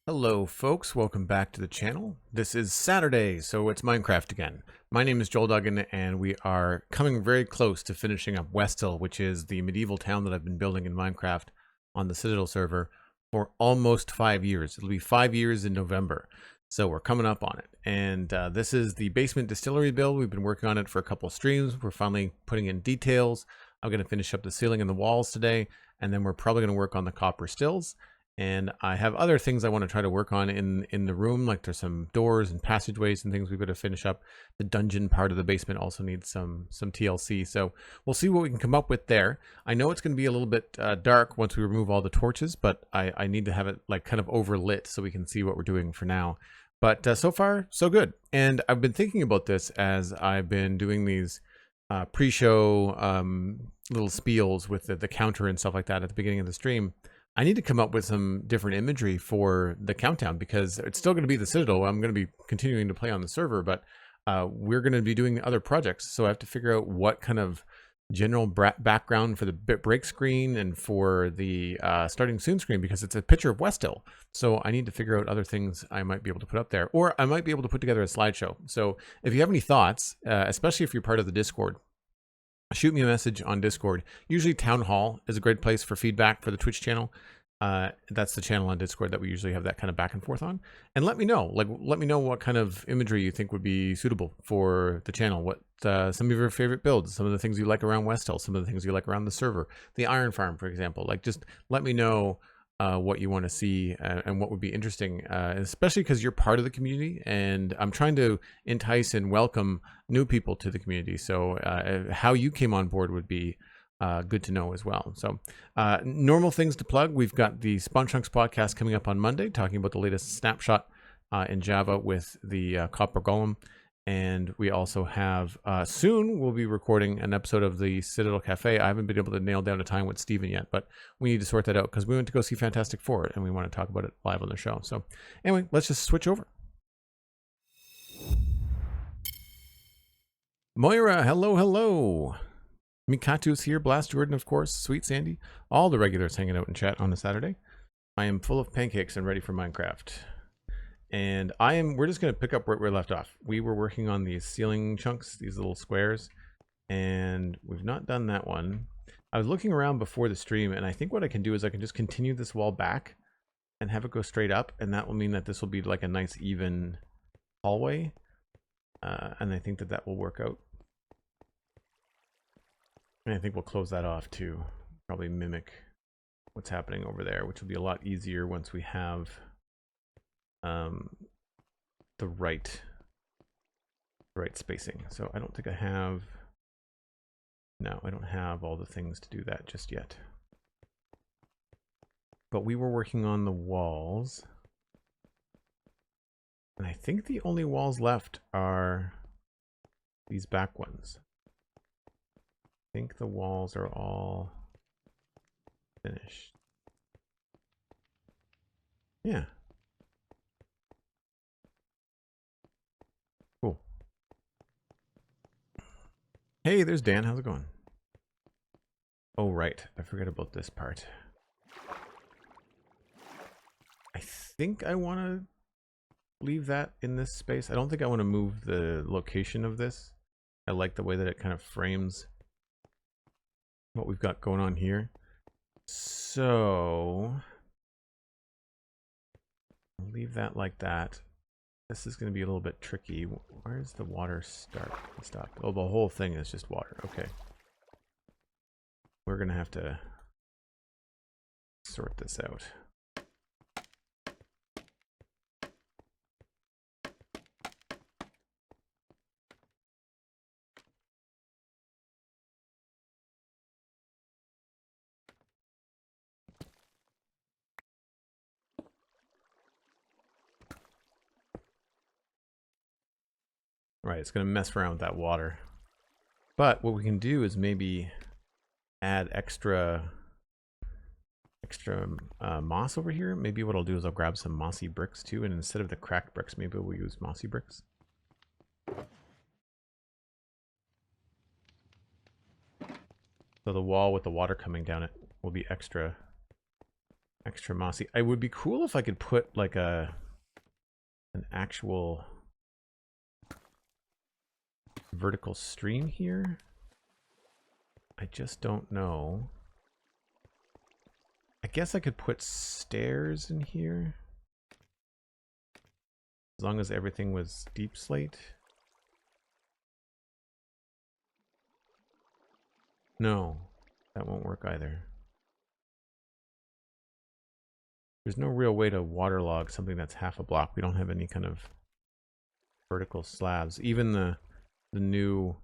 Hello folks, welcome back to the channel. This is Saturday, so it's Minecraft again. My name is Joel Duggan and we are coming very close to finishing up Westhill, which is the medieval town that I've been building in Minecraft on the Citadel server for almost 5 years. It'll be 5 years in November, so we're coming up on it. And this is the basement distillery build. We've been working on it for a couple of streams. We're finally putting in details. I'm going to finish up the ceiling and the walls today, and then we're probably going to work on the copper stills. And I have other things I want to try to work on in the room, like there's some doors and passageways and things we've got to finish up. The dungeon part of the basement also needs some TLC, so we'll see what we can come up with there. I know it's going to be a little bit dark once we remove all the torches, but I need to have it like kind of overlit so we can see what we're doing for now. But so far, so good. And I've been thinking about this as I've been doing these pre-show little spiels with the counter and stuff like that at the beginning of the stream. I need to come up with some different imagery for the countdown because it's still going to be the Citadel. I'm going to be continuing to play on the server, but we're going to be doing other projects. So I have to figure out what kind of general background for the break screen and for the starting soon screen, because it's a picture of Westhill. So I need to figure out other things I might be able to put up there, or I might be able to put together a slideshow. So if you have any thoughts, especially if you're part of the Discord, shoot me a message on Discord. Usually Town Hall is a great place for feedback for the Twitch channel. That's the channel on Discord that we usually have that kind of back and forth on. And let me know, let me know what kind of imagery you think would be suitable for the channel. What some of your favorite builds, some of the things you like around Westhill, some of the things you like around the server, the Iron Farm, for example. Like, just let me know what you want to see and what would be interesting, especially because you're part of the community, and I'm trying to entice and welcome new people to the community. So how you came on board would be good to know as well. So normal things to plug. We've got the Spawn Chunks podcast coming up on Monday, talking about the latest snapshot in Java with the Copper Golem. And we also have, soon we'll be recording an episode of the Citadel Cafe. I haven't been able to nail down a time with Steven yet, but we need to sort that out because we went to go see Fantastic Four and we want to talk about it live on the show. So anyway, let's just switch over. Moira, hello, hello. Mikatu's here, Blast Jordan, of course, SweetSandi, all the regulars hanging out in chat on a Saturday. I am full of pancakes and ready for Minecraft. And we're just going to pick up where we left off. We were working on these ceiling chunks, these little squares, and we've not done that one. I was looking around before the stream, and I think what I can do is I can just continue this wall back and have it go straight up, and that will mean that this will be like a nice even hallway. And I think that will work out. And I think we'll close that off to probably mimic what's happening over there, which will be a lot easier once we have the right spacing. So I don't think I have, no, I don't have all the things to do that just yet. But we were working on the walls. And I think the only walls left are these back ones. I think the walls are all finished. Yeah. Cool. Hey, there's Dan. How's it going? Oh, right. I forgot about this part. I think I want to leave that in this space. I don't think I want to move the location of this. I like the way that it kind of frames what we've got going on here. So I'll leave that like that. This is going to be a little bit tricky. Where's the water start and stop? Oh, the whole thing is just water. Okay. We're going to have to sort this out. Right, it's going to mess around with that water. But what we can do is maybe add extra moss over here. Maybe what I'll do is I'll grab some mossy bricks too, and instead of the cracked bricks, maybe we'll use mossy bricks. So the wall with the water coming down it will be extra extra mossy. It would be cool if I could put like an actual vertical stream here. I just don't know. I guess I could put stairs in here. As long as everything was deep slate. No, that won't work either. There's no real way to waterlog something that's half a block. We don't have any kind of vertical slabs. Even the new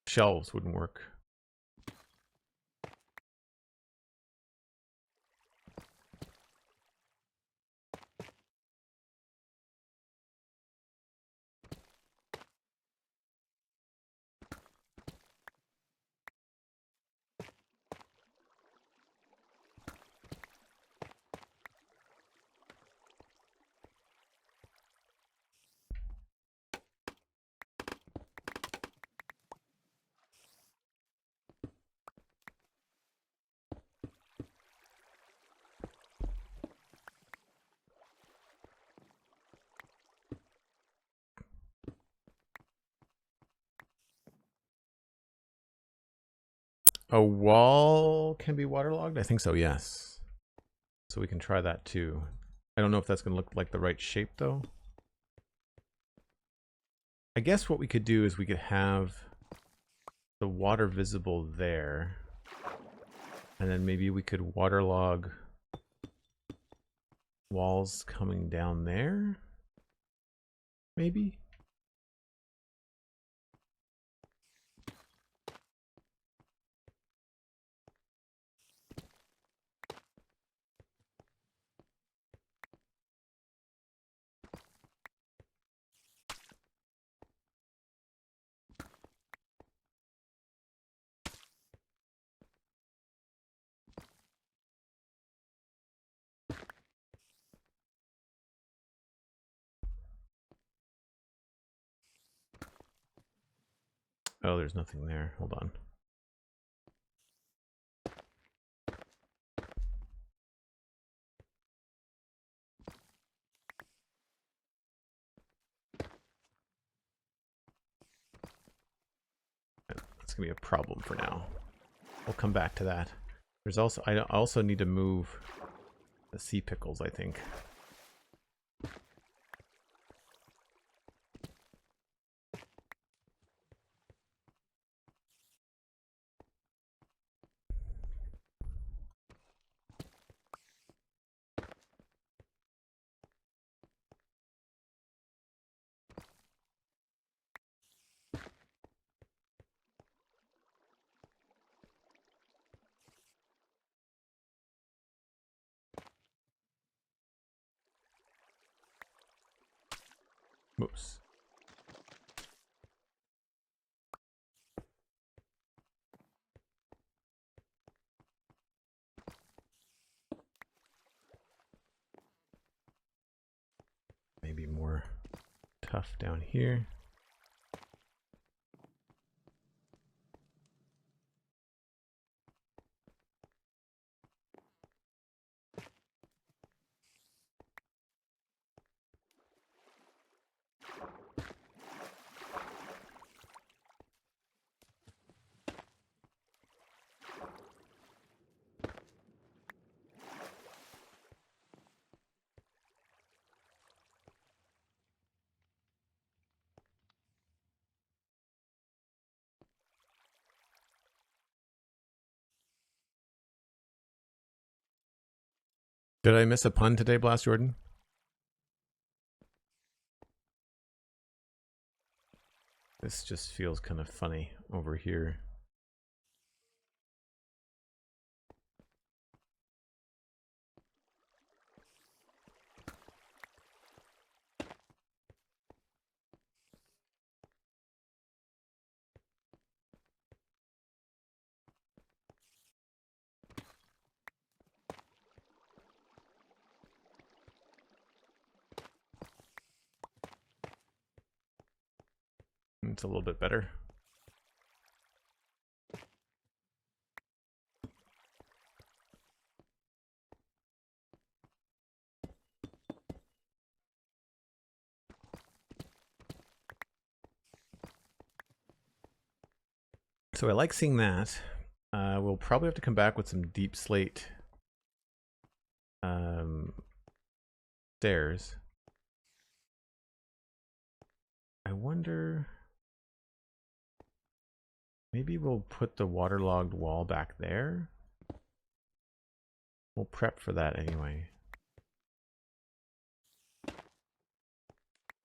shelves wouldn't work. A wall can be waterlogged? I think so, yes. So we can try that too. I don't know if that's going to look like the right shape though. I guess what we could do is we could have the water visible there. And then maybe we could waterlog walls coming down there. Maybe? Oh, there's nothing there. Hold on. That's gonna be a problem for now. We'll come back to that. There's also, I also need to move the sea pickles, I think. Oops. Maybe more tough down here. Did I miss a pun today, Blast Jordan? This just feels kind of funny over here. It's a little bit better. So I like seeing that. We'll probably have to come back with some deep slate stairs. I wonder, maybe we'll put the waterlogged wall back there. We'll prep for that anyway.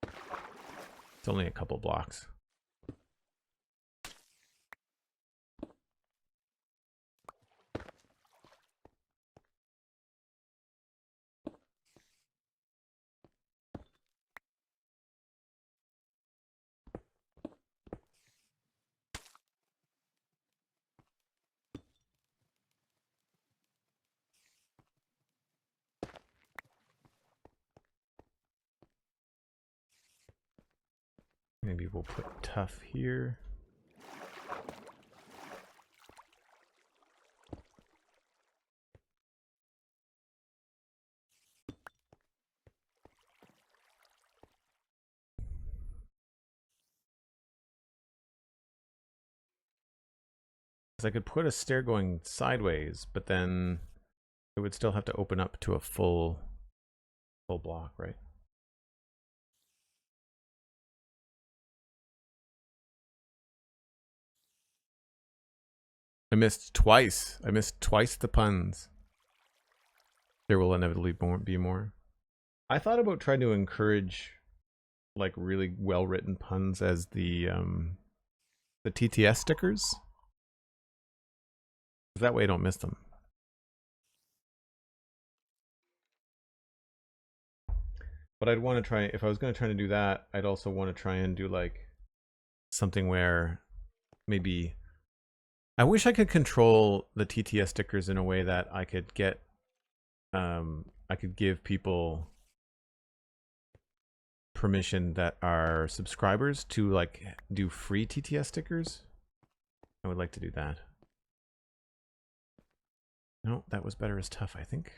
It's only a couple blocks. Maybe we'll put tough here. I could put a stair going sideways, but then it would still have to open up to a full block, right? I missed twice. I missed twice the puns. There will inevitably be more. I thought about trying to encourage like really well-written puns as the TTS stickers. That way I don't miss them. But I'd want to try, if I was going to try to do that, I'd also want to try and do like something where maybe, I wish I could control the TTS stickers in a way that I could get, I could give people permission that are subscribers to like do free TTS stickers. I would like to do that. No, that was better as tough, I think.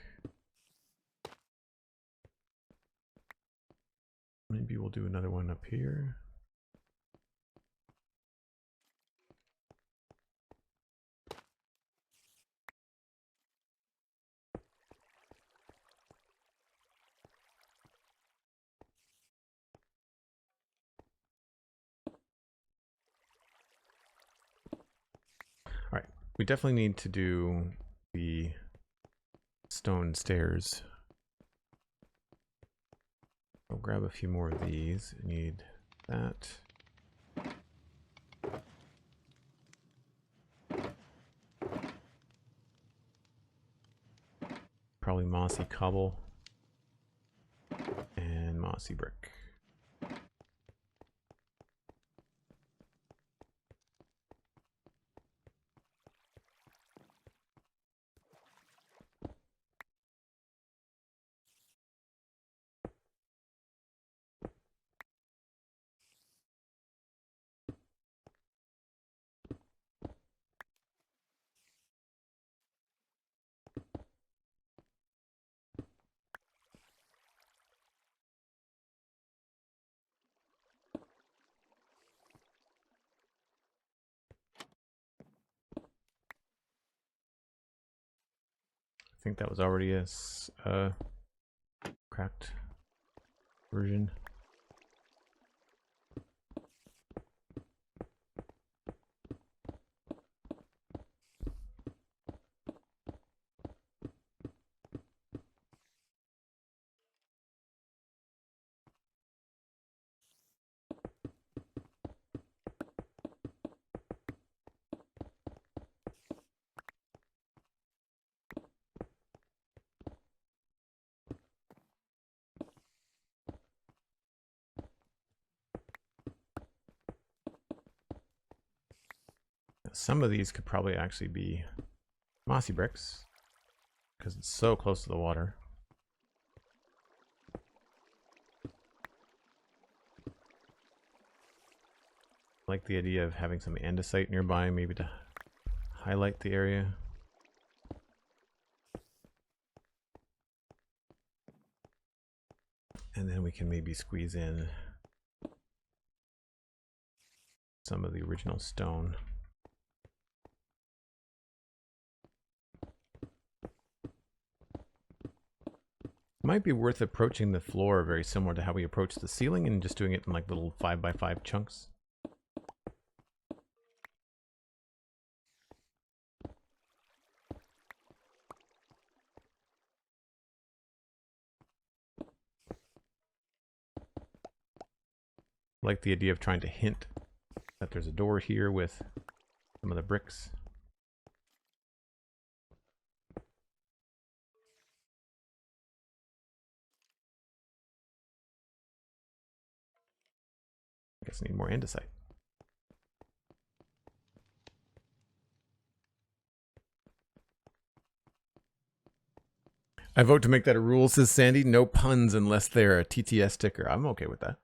Maybe we'll do another one up here. All right, we definitely need to do the stone stairs. I'll grab a few more of these. I need that. Probably mossy cobble and mossy brick. I think that was already a cracked version. Some of these could probably actually be mossy bricks because it's so close to the water. I like the idea of having some andesite nearby, maybe to highlight the area. And then we can maybe squeeze in some of the original stone. Might be worth approaching the floor very similar to how we approach the ceiling and just doing it in like little 5x5 chunks. I like the idea of trying to hint that there's a door here with some of the bricks. I guess I need more andesite. I vote to make that a rule, says Sandy. No puns unless they're a TTS sticker. I'm okay with that.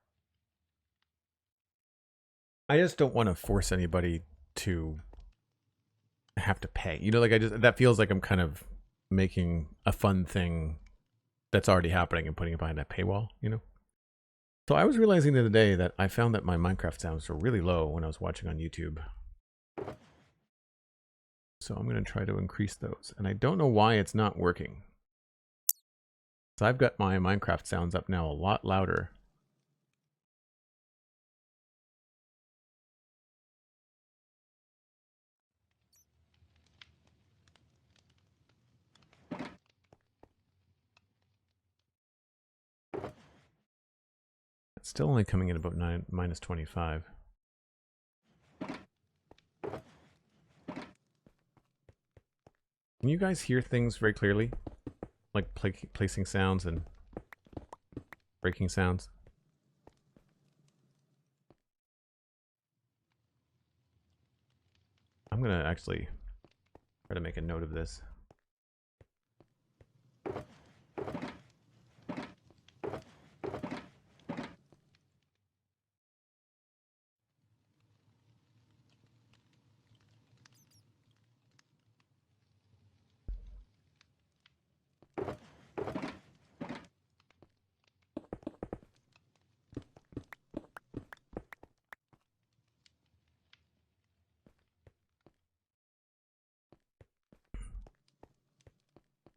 I just don't want to force anybody to have to pay. You know, like that feels like I'm kind of making a fun thing that's already happening and putting it behind a paywall, you know? So I was realizing the other day that I found that my Minecraft sounds were really low when I was watching on YouTube. So I'm going to try to increase those. And I don't know why it's not working. So I've got my Minecraft sounds up now a lot louder. It's still only coming in about minus 25. Can you guys hear things very clearly? Like placing sounds and breaking sounds? I'm going to actually try to make a note of this.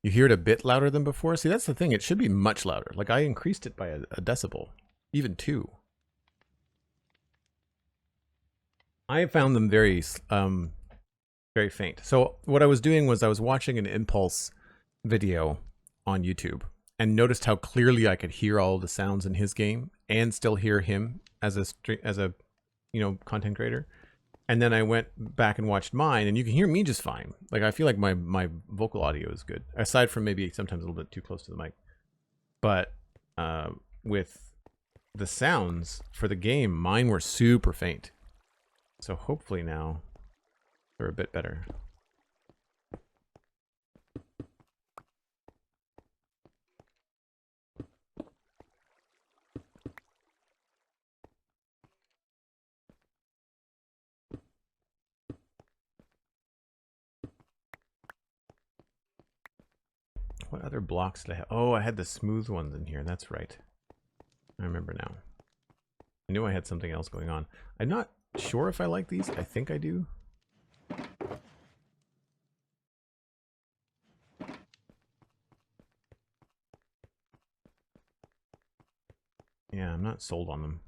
You hear it a bit louder than before? See, that's the thing. It should be much louder. Like, I increased it by a decibel. Even 2. I found them very faint. So what I was doing was I was watching an Impulse video on YouTube and noticed how clearly I could hear all the sounds in his game and still hear him as a content creator. And then I went back and watched mine, and you can hear me just fine. Like, I feel like my vocal audio is good, aside from maybe sometimes a little bit too close to the mic. But with the sounds for the game, mine were super faint. So hopefully now they're a bit better. What other blocks did I have? Oh, I had the smooth ones in here. That's right. I remember now. I knew I had something else going on. I'm not sure if I like these. I think I do. Yeah, I'm not sold on them.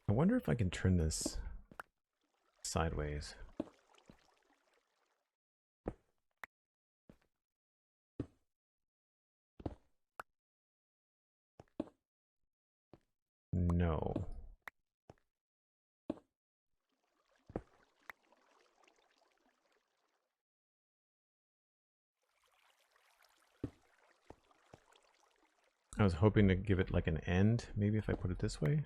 I wonder if I can turn this sideways. No. I was hoping to give it like an end, maybe if I put it this way.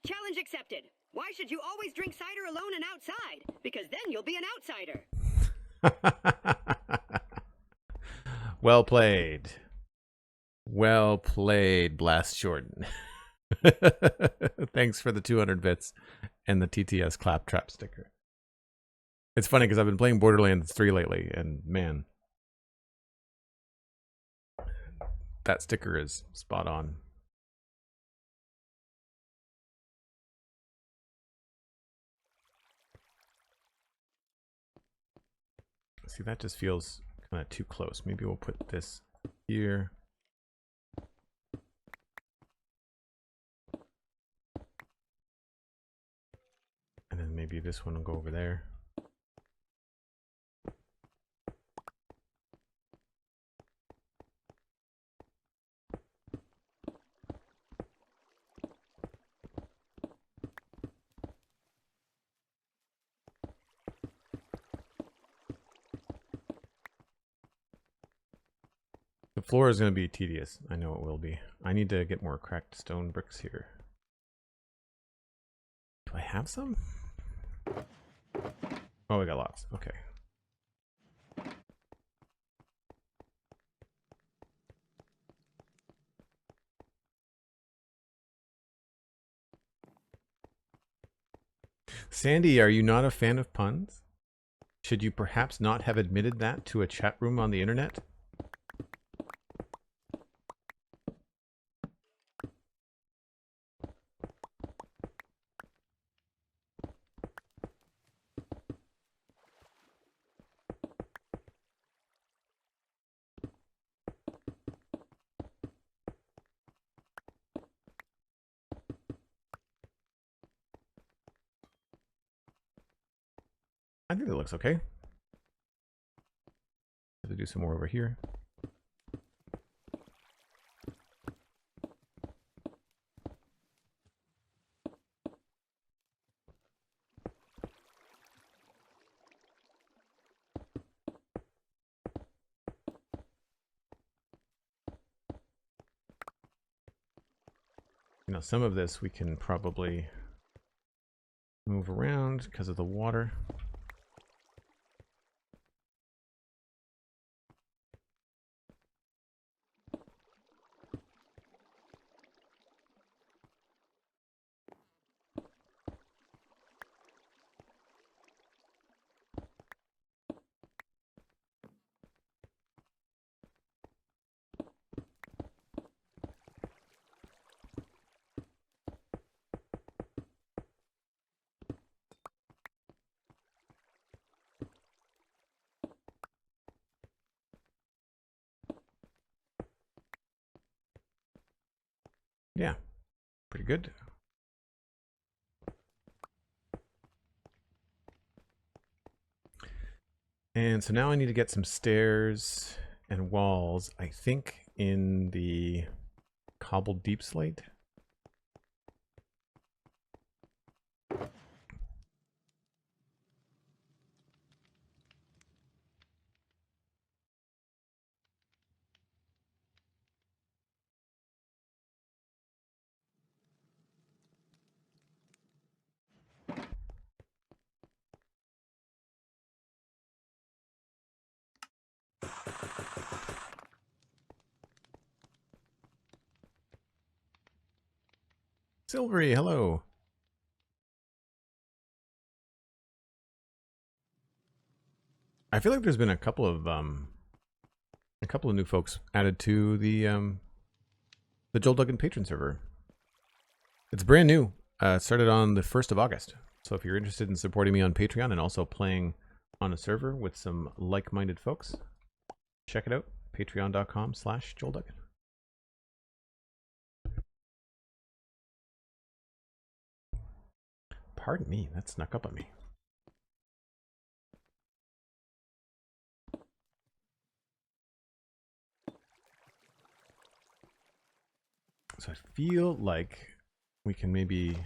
Challenge accepted. Why should you always drink cider alone and outside? Because then you'll be an outsider. Well played. Well played, Blast Jordan. Thanks for the 200 bits and the TTS Claptrap sticker. It's funny because I've been playing Borderlands 3 lately, and man, that sticker is spot on. See, that just feels kind of too close. Maybe we'll put this here. And then maybe this one will go over there. The floor is going to be tedious. I know it will be. I need to get more cracked stone bricks here. Do I have some? Oh, we got lots. Okay. Sandy, are you not a fan of puns? Should you perhaps not have admitted that to a chat room on the internet? I think it looks okay. Have to do some more over here. You know, some of this we can probably move around because of the water. Yeah, pretty good. And so now I need to get some stairs and walls, I think, in the cobbled deep slate. Silvery, hello. I feel like there's been a couple of new folks added to the Joel Duggan patron server. It's brand new. It started on the 1st of August. So if you're interested in supporting me on Patreon and also playing on a server with some like-minded folks, check it out. Patreon.com/JoelDuggan. Pardon me, that snuck up on me. So I feel like we can maybe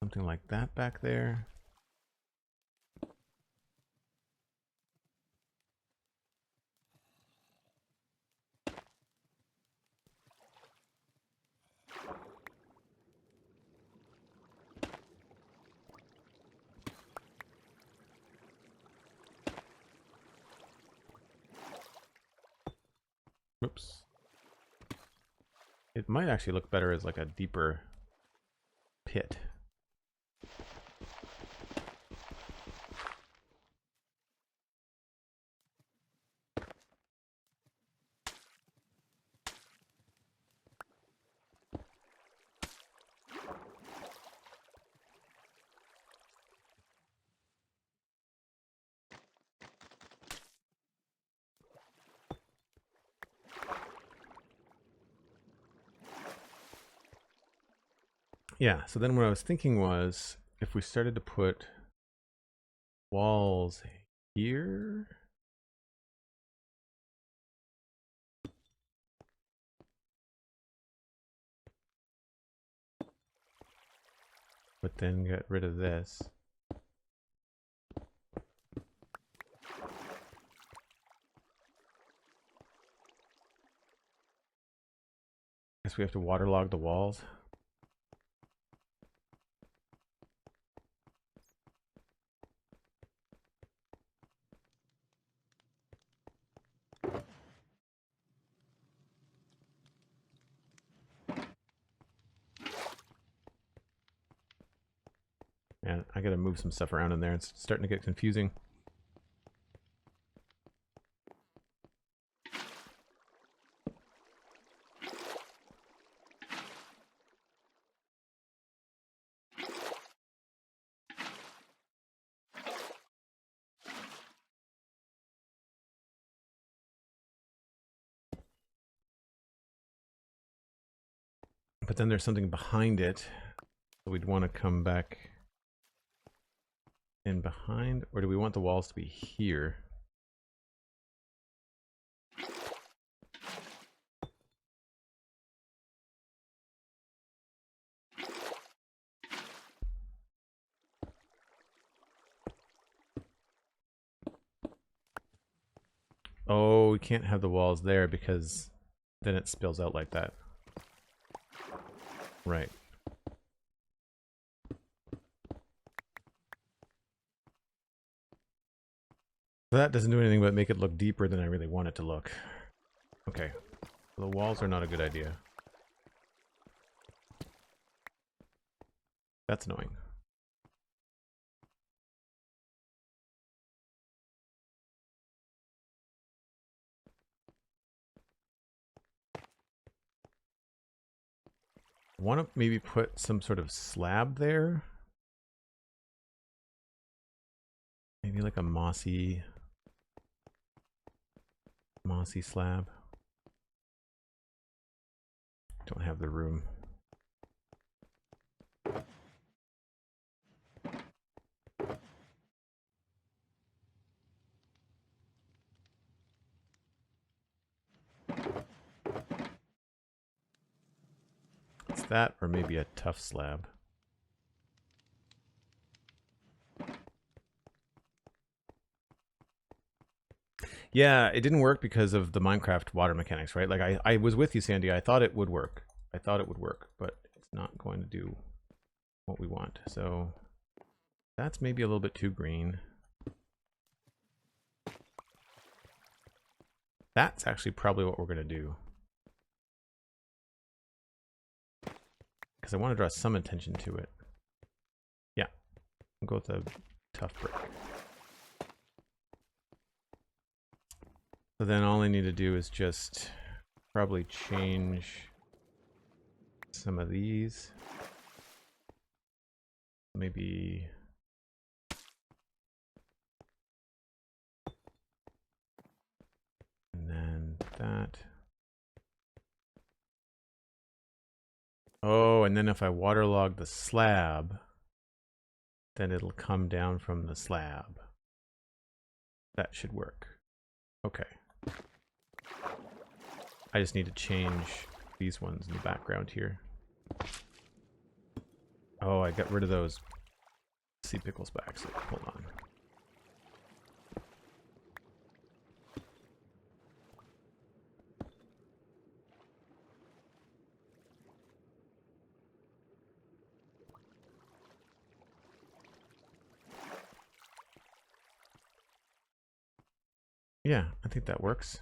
something like that back there. Oops. It might actually look better as like a deeper pit. Yeah, so then what I was thinking was if we started to put walls here. But then get rid of this. Guess we have to waterlog the walls. And I gotta move some stuff around in there. It's starting to get confusing. But then there's something behind it. So we'd want to come back in behind, or do we want the walls to be here? Oh, we can't have the walls there because then it spills out like that. Right. So that doesn't do anything but make it look deeper than I really want it to look. Okay. The walls are not a good idea. That's annoying. I want to maybe put some sort of slab there. Maybe like a mossy slab. Don't have the room. It's that or maybe a tough slab. Yeah, it didn't work because of the Minecraft water mechanics, right? Like I was with you, Sandy. I thought it would work. But it's not going to do what we want. So that's maybe a little bit too green. That's actually probably what we're going to do. Because I want to draw some attention to it. Yeah, I'll go with a tough brick. So then all I need to do is just probably change some of these. Maybe and then that. Oh, and then if I waterlog the slab, then it'll come down from the slab. That should work. Okay. I just need to change these ones in the background here. Oh, I got rid of those sea pickles back, so hold on. Yeah, I think that works.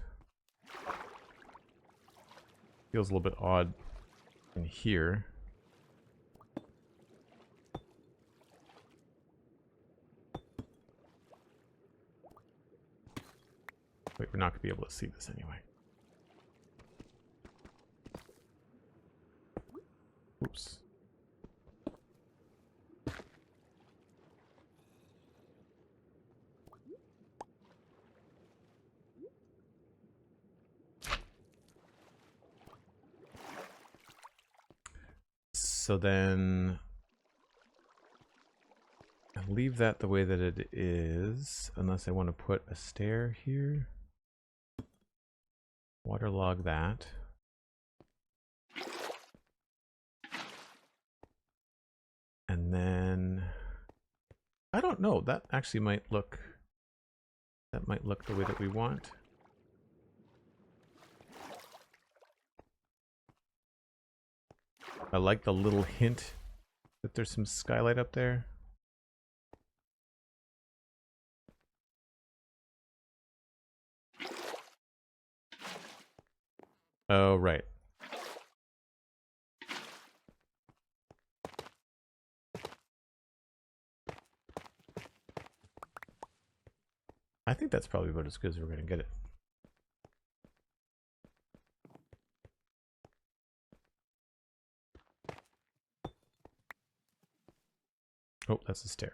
Feels a little bit odd in here. Wait, we're not going to be able to see this anyway. Oops. So then I'll leave that the way that it is, unless I want to put a stair here. Waterlog that. And then I don't know, that actually might look the way that we want. I like the little hint that there's some skylight up there. Oh, right. I think that's probably about as good as we're going to get it. Oh, that's a stair.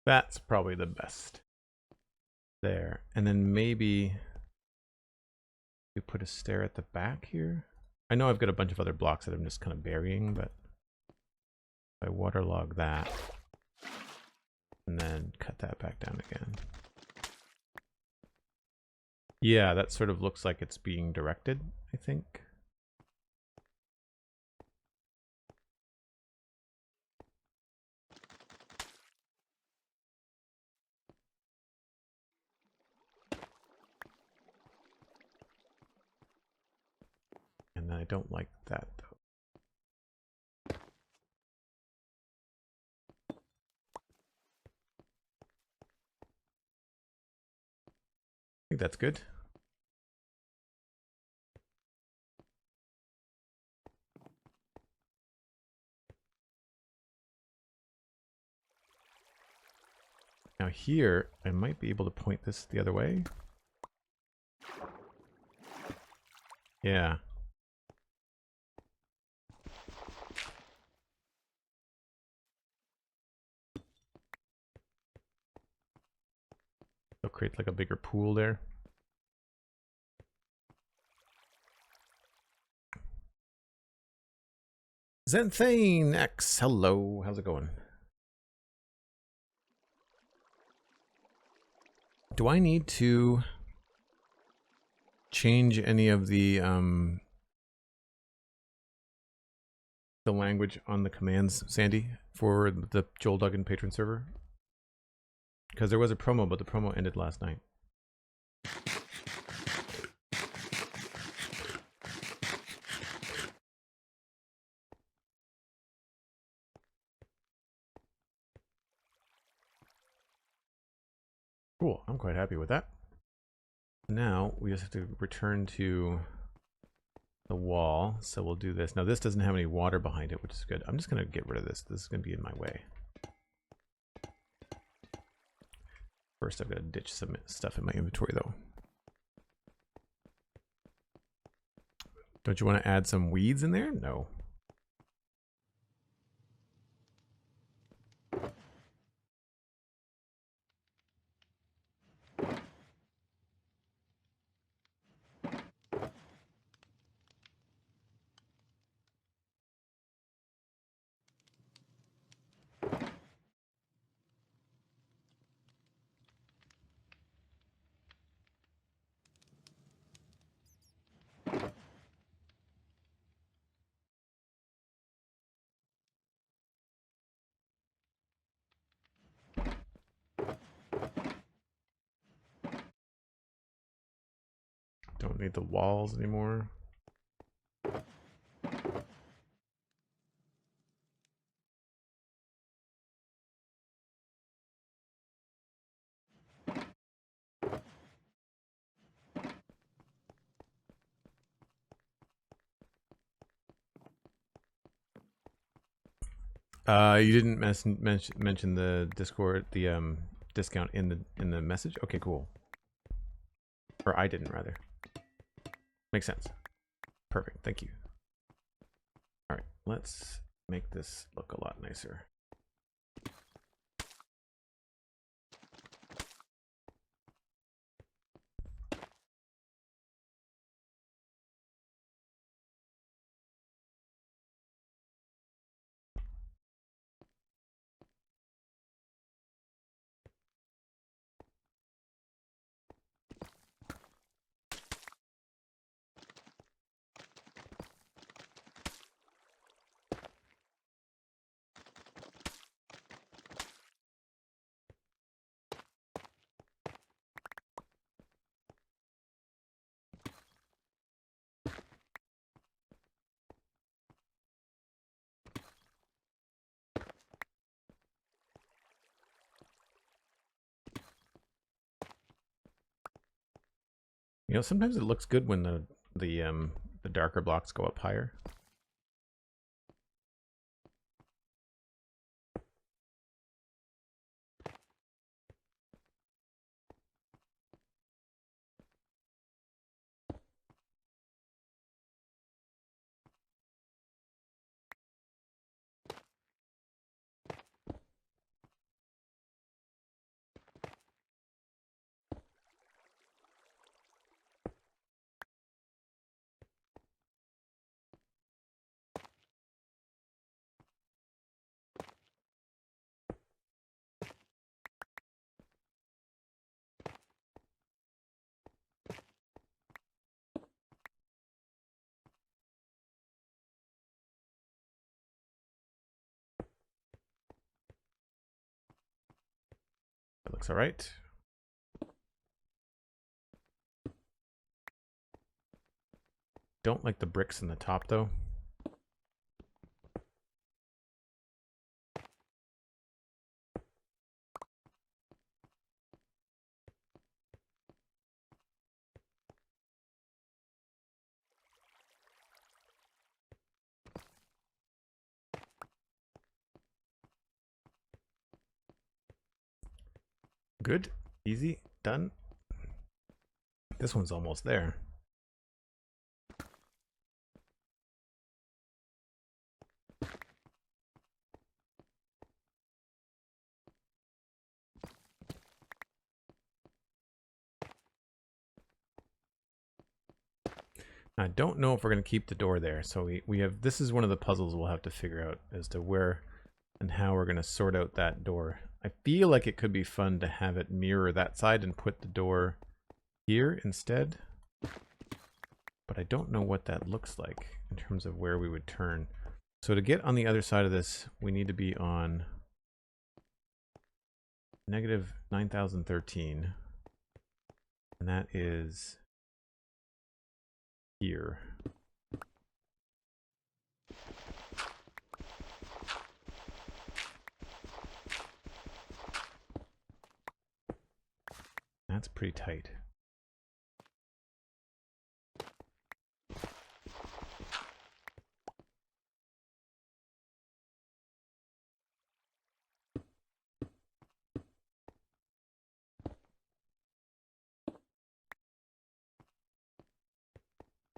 That's probably the best. There. And then maybe we put a stair at the back here. I know I've got a bunch of other blocks that I'm just kind of burying, but if I waterlog that and then cut that back down again. Yeah, that sort of looks like it's being directed, I think. And I don't like that though. I think that's good. Now here, I might be able to point this the other way. Yeah. It'll create like a bigger pool there. Zenthane X, hello, how's it going? Do I need to change any of the language on the commands, Sandy, for the Joel Duggan patron server? Because there was a promo, but the promo ended last night. Cool, I'm quite happy with that. Now we just have to return to the wall, so we'll do this. Now this doesn't have any water behind it, which is good. I'm just going to get rid of this. This is going to be in my way. First I've got to ditch some stuff in my inventory though. Don't you want to add some weeds in there? No. need the walls anymore. You didn't mention the Discord, the discount in the message. Okay, cool. Or I didn't, rather. Makes sense. Perfect. Thank you. All right, let's make this look a lot nicer. You know, sometimes it looks good when the darker blocks go up higher. That looks all right. Don't like the bricks in the top though. Good, easy, done. This one's almost there. I don't know if we're going to keep the door there, so we have, this is one of the puzzles we'll have to figure out as to where and how we're going to sort out that door. I feel like it could be fun to have it mirror that side and put the door here instead, but I don't know what that looks like in terms of where we would turn. So to get on the other side of this, we need to be on negative 9013, and that is here. That's pretty tight.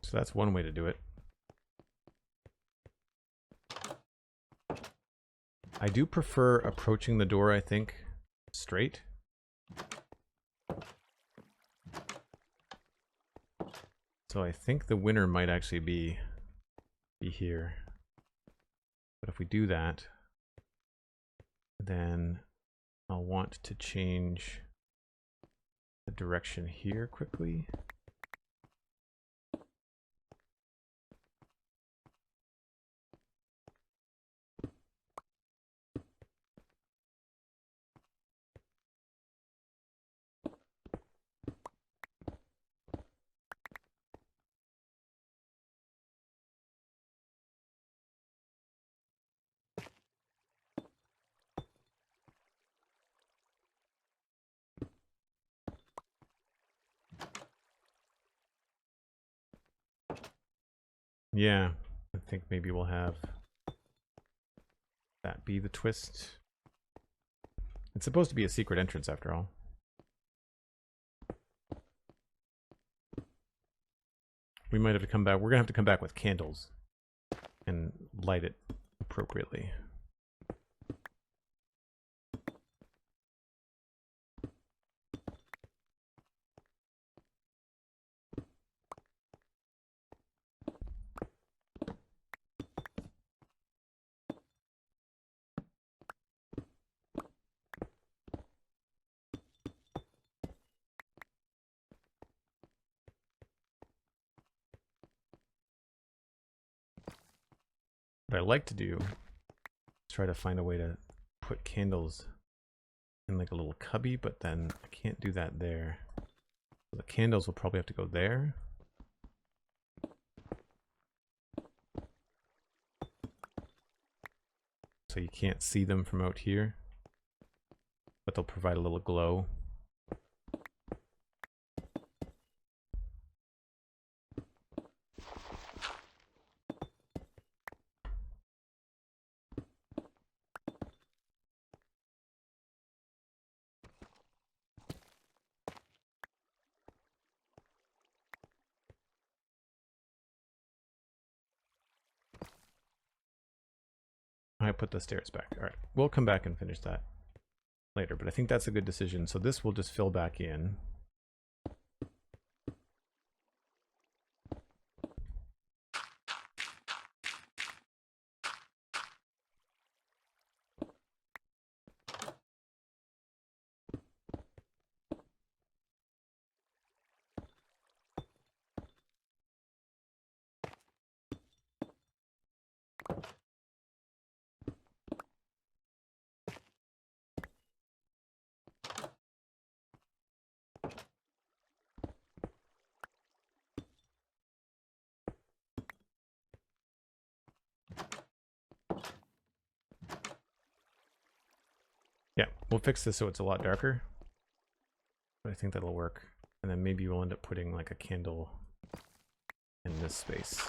So that's one way to do it. I do prefer approaching the door, I think, straight. So I think the winner might actually be here. But if we do that, then I'll want to change the direction here quickly. Yeah, I think maybe we'll have that be the twist. It's supposed to be a secret entrance after all. We might have to come back. We're going to have to come back with candles and light it appropriately. What I like to do is try to find a way to put candles in like a little cubby, but then I can't do that there. So the candles will probably have to go there. So you can't see them from out here, but they'll provide a little glow. I put the stairs back. All right, we'll come back and finish that later, but I think that's a good decision. So this will just fill back in. Yeah, we'll fix this so it's a lot darker, but I think that'll work. And then maybe we'll end up putting like a candle in this space.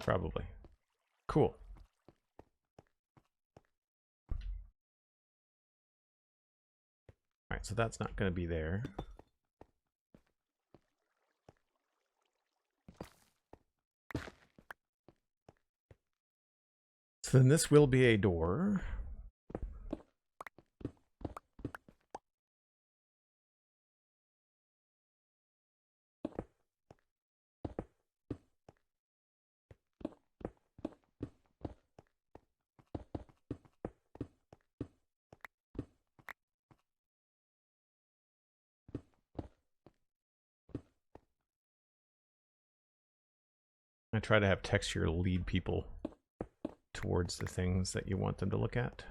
Probably. Cool. All right, so that's not going to be there. So then this will be a door. I try to have texture lead people towards the things that you want them to look at.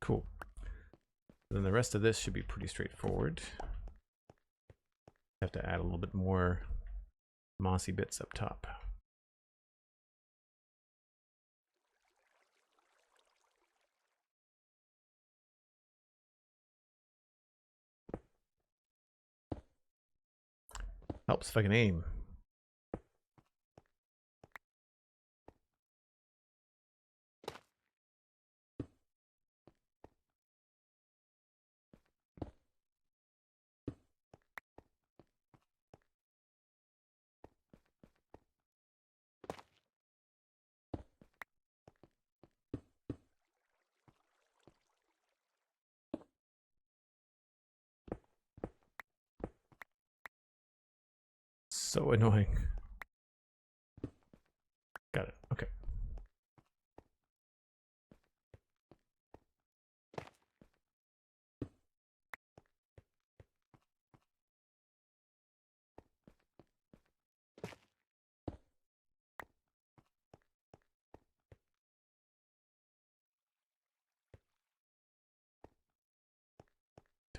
Cool. Then the rest of this should be pretty straightforward. Have to add a little bit more mossy bits up top. Helps if I can aim. So annoying. Got it. Okay.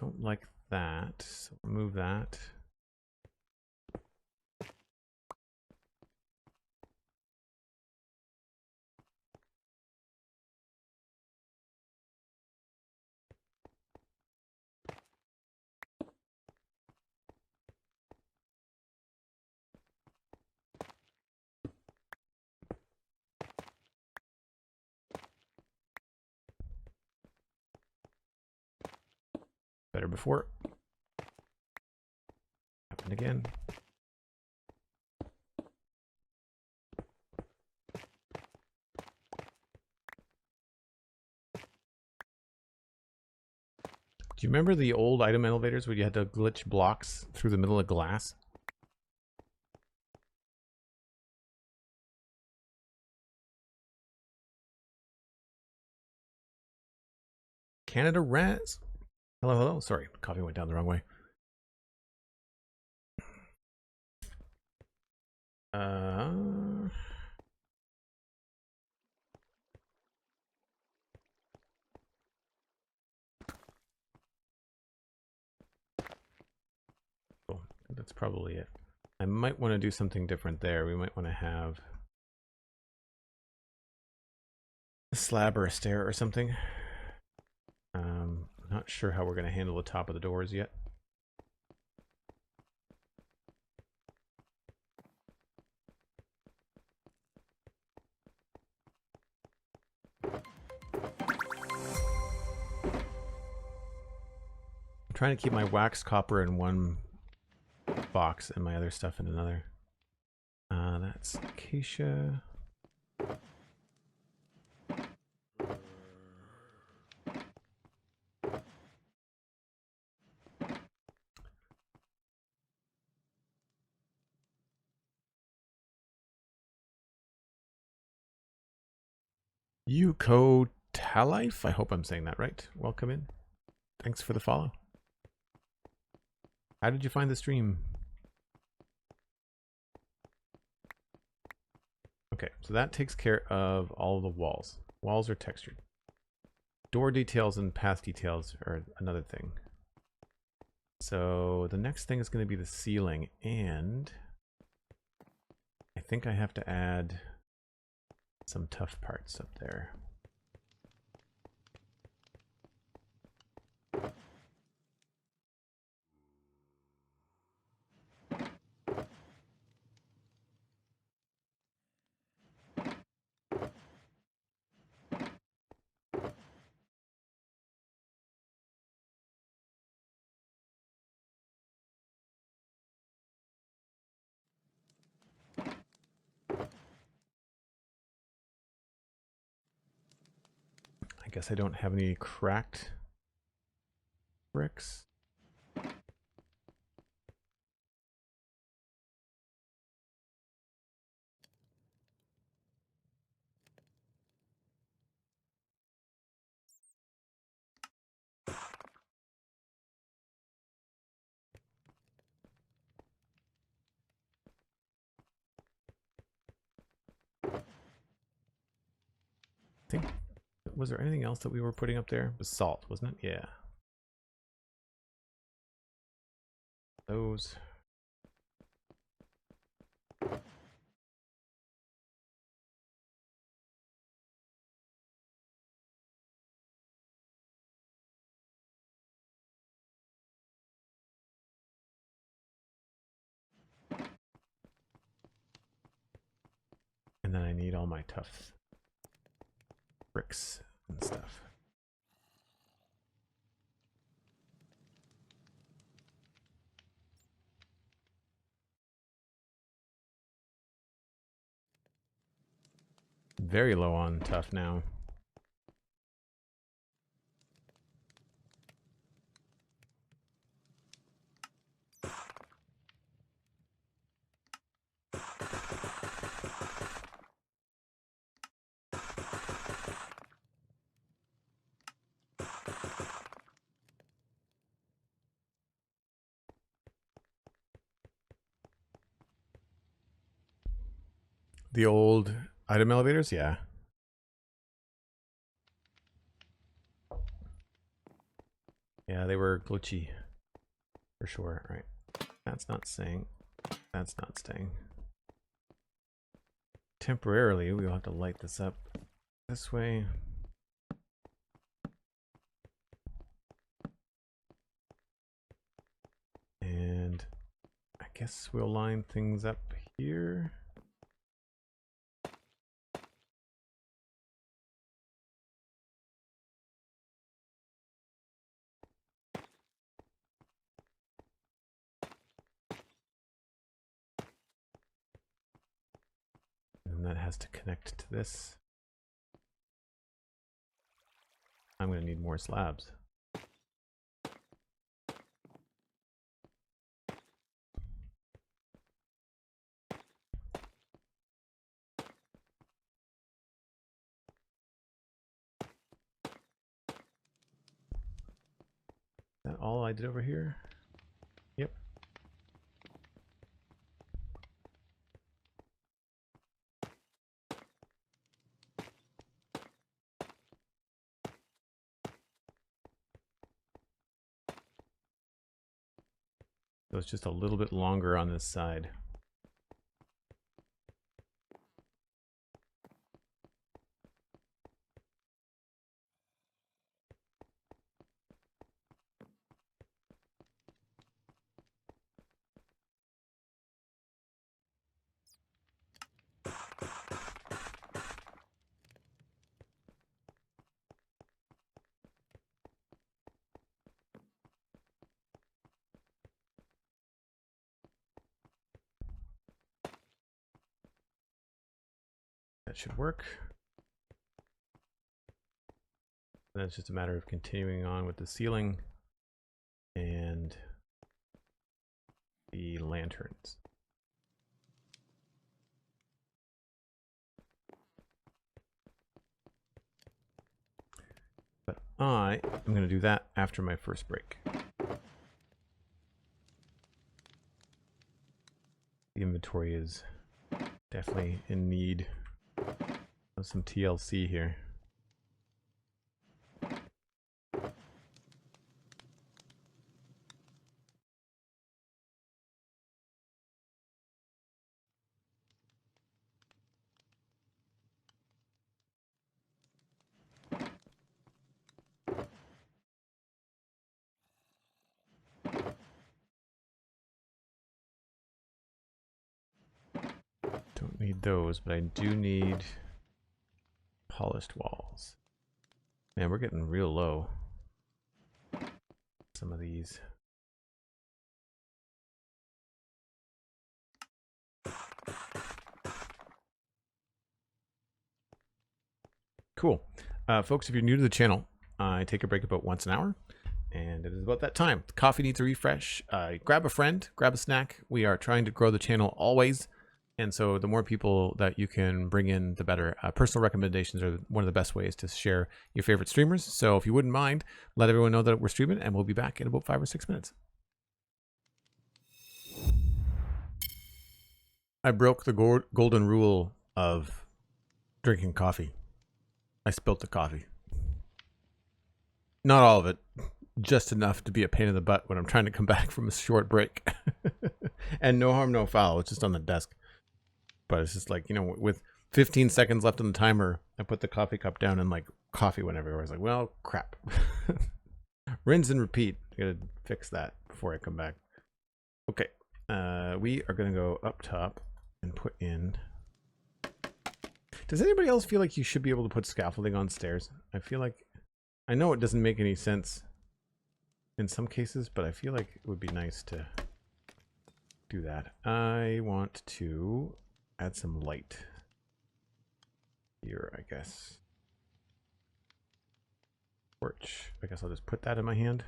Don't like that, so remove that. Better before. Happened again. Do you remember the old item elevators where you had to glitch blocks through the middle of glass? Canada Res. Hello, hello. Sorry, coffee went down the wrong way. Cool. That's probably it. I might want to do something different there. We might want to have a slab or a stair or something. Not sure how we're going to handle the top of the doors yet. I'm trying to keep my wax copper in one box and my other stuff in another. That's acacia. Yuko Talife, I hope I'm saying that right. Welcome in. Thanks for the follow. How did you find the stream? Okay, so that takes care of all the walls. Walls are textured. Door details and path details are another thing. So the next thing is going to be the ceiling, and I think I have to add some tough parts up there. I guess I don't have any cracked bricks. I think, was there anything else that we were putting up there? It was salt, wasn't it? Yeah. Those. And then I need all my tough bricks and stuff. Very low on tough now. The old item elevators, yeah. Yeah, they were glitchy for sure. Right. That's not staying. That's not staying. Temporarily, we'll have to light this up this way. And I guess we'll line things up here. And that has to connect to this. I'm going to need more slabs. Is that all I did over here? Yep. So it's just a little bit longer on this side. That should work. Then it's just a matter of continuing on with the ceiling and the lanterns. But I am going to do that after my first break. The inventory is definitely in need of some TLC here. Don't need those, but I do need polished walls. Man, we're getting real low. Some of these. Cool. Folks, if you're new to the channel, I take a break about once an hour, and it is about that time. Coffee needs a refresh. Grab a friend, grab a snack. We are trying to grow the channel always, and so the more people that you can bring in, the better. Personal recommendations are one of the best ways to share your favorite streamers. So if you wouldn't mind, let everyone know that we're streaming, and we'll be back in about 5 or 6 minutes. I broke the golden rule of drinking coffee. I spilt the coffee. Not all of it, just enough to be a pain in the butt when I'm trying to come back from a short break. And no harm, no foul. It's just on the desk. But it's just like, you know, with 15 seconds left on the timer, I put the coffee cup down and like coffee went everywhere. I was like, well, crap. Rinse and repeat. I gotta fix that before I come back. Okay. We are gonna go up top and put in... Does anybody else feel like you should be able to put scaffolding on stairs? I feel like, I know it doesn't make any sense in some cases, but I feel like it would be nice to do that. I want to add some light here, I guess. Torch. I guess I'll just put that in my hand.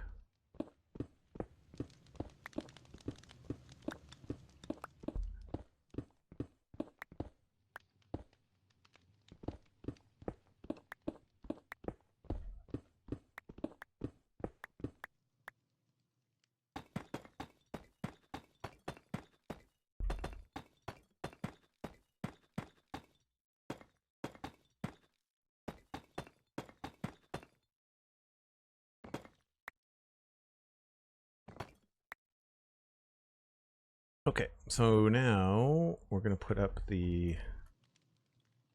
Okay, so now we're going to put up the...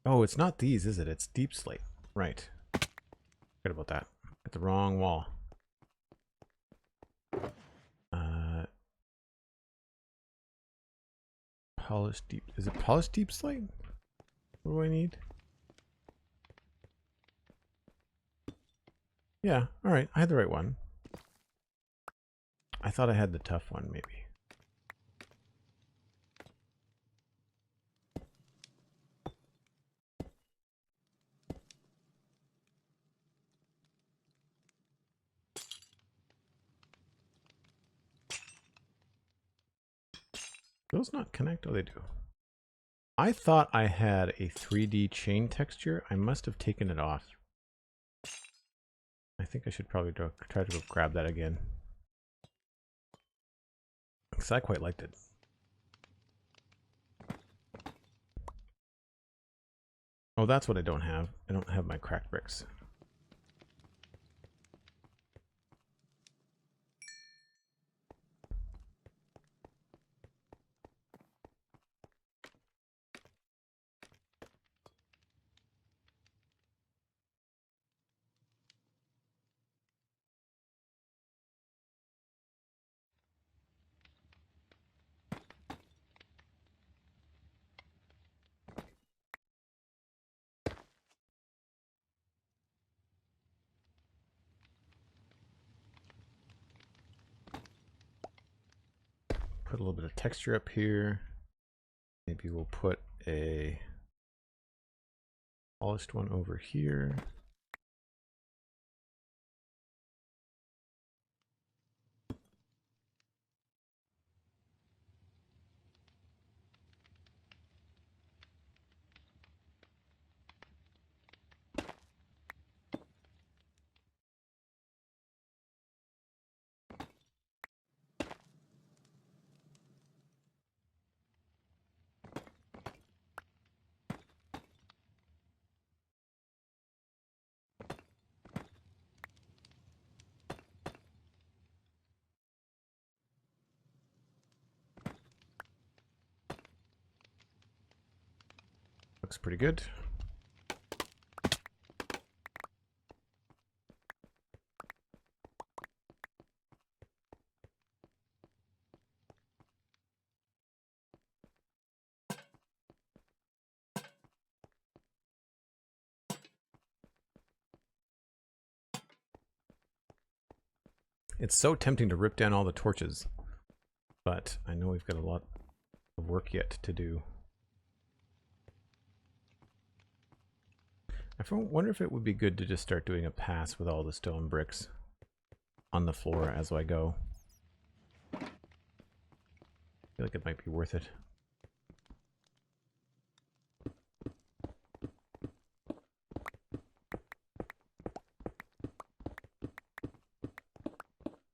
Oh, it's not these, is it? It's deep slate. Right. Forget about that. Got the wrong wall. Polished deep... Is it polished deep slate? What do I need? Yeah, alright. I had the right one. I thought I had the tough one, maybe. Those not connect? Oh, they do. I thought I had a 3D chain texture. I must have taken it off. I think I should probably try to go grab that again. Because I quite liked it. Oh, that's what I don't have. I don't have my cracked bricks. Put a little bit of texture up here. Maybe we'll put a polished one over here. Looks pretty good. It's so tempting to rip down all the torches, but I know we've got a lot of work yet to do. I wonder if it would be good to just start doing a pass with all the stone bricks on the floor as I go. I feel like it might be worth it.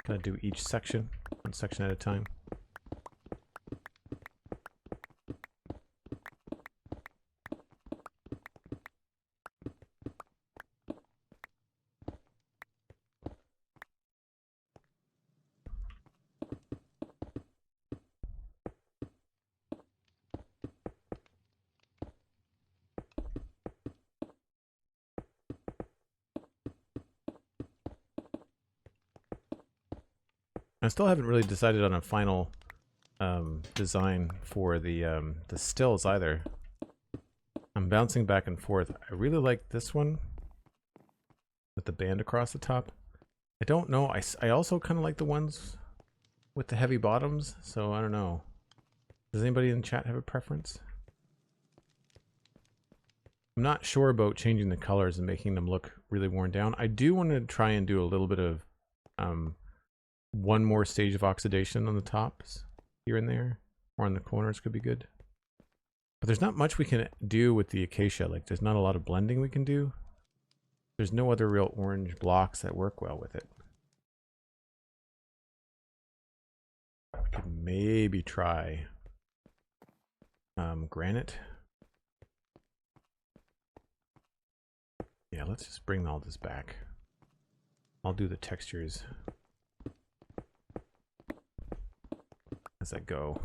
Gotta do each section, one section at a time. I still haven't really decided on a final design for the stills either. I'm bouncing back and forth. I really like this one with the band across the top. I don't know. I also kind of like the ones with the heavy bottoms, so I don't know. Does anybody in chat have a preference? I'm not sure about changing the colors and making them look really worn down. I do want to try and do a little bit of one more stage of oxidation on the tops here and there, or on the corners could be good. But there's not much we can do with the acacia. Like, there's not a lot of blending we can do. There's no other real orange blocks that work well with it. We could maybe try granite. Yeah, let's just bring all this back. I'll do the textures as I go.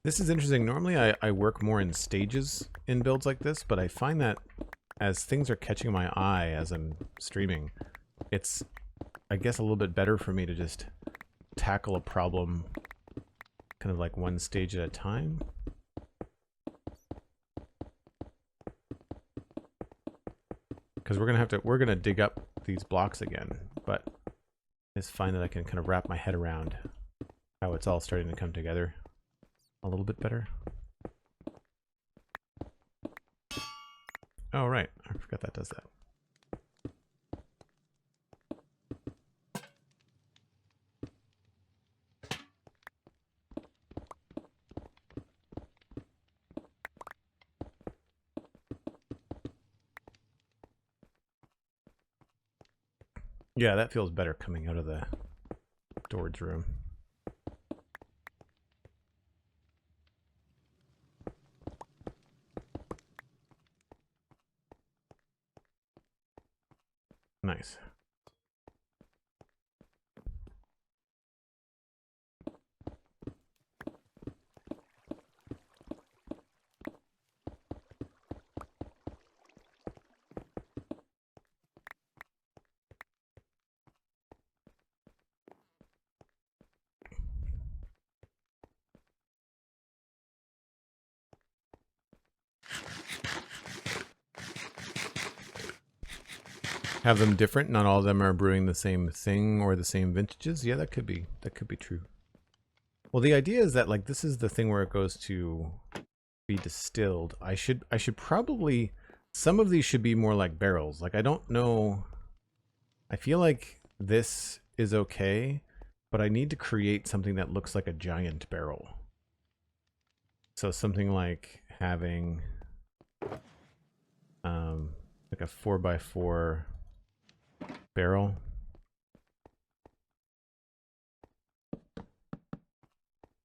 This is interesting. Normally I work more in stages in builds like this, but I find that as things are catching my eye as I'm streaming, it's, I guess, a little bit better for me to just tackle a problem kind of like one stage at a time. Because we're gonna dig up these blocks again, but I just find that I can kind of wrap my head around how it's all starting to come together a little bit better. Oh, right. I forgot that does that. Yeah, that feels better coming out of the storage room. Nice. Have them different? Not all of them are brewing the same thing or the same vintages? Yeah, that could be true. Well, the idea is that, like, this is the thing where it goes to be distilled. I should probably, some of these should be more like barrels. Like, I don't know, I feel like this is okay, but I need to create something that looks like a giant barrel. So something like having like a 4x4 barrel.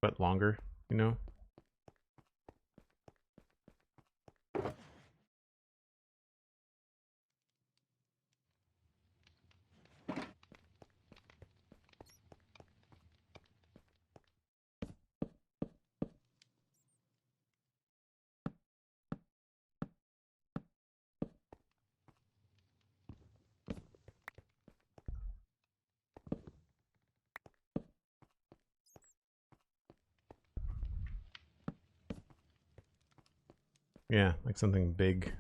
But longer, you know? Yeah, like something big.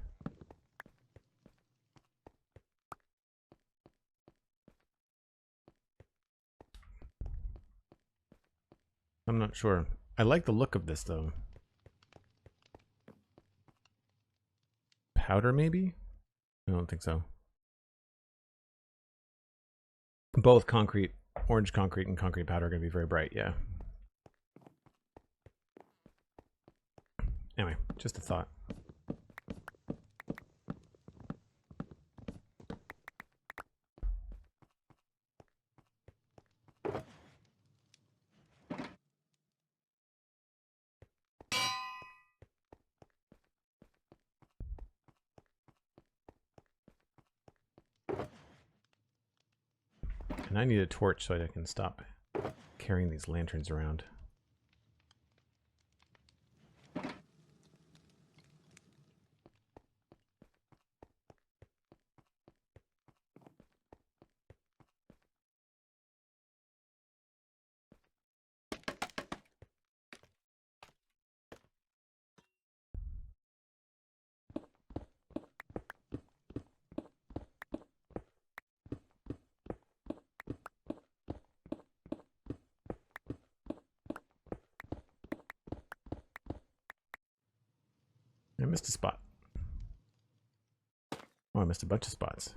I'm not sure. I like the look of this, though. Powder, maybe? I don't think so. Both concrete, orange concrete and concrete powder are going to be very bright, yeah. Anyway, just a thought. And I need a torch so I can stop carrying these lanterns around. I missed a spot. Oh, I missed a bunch of spots.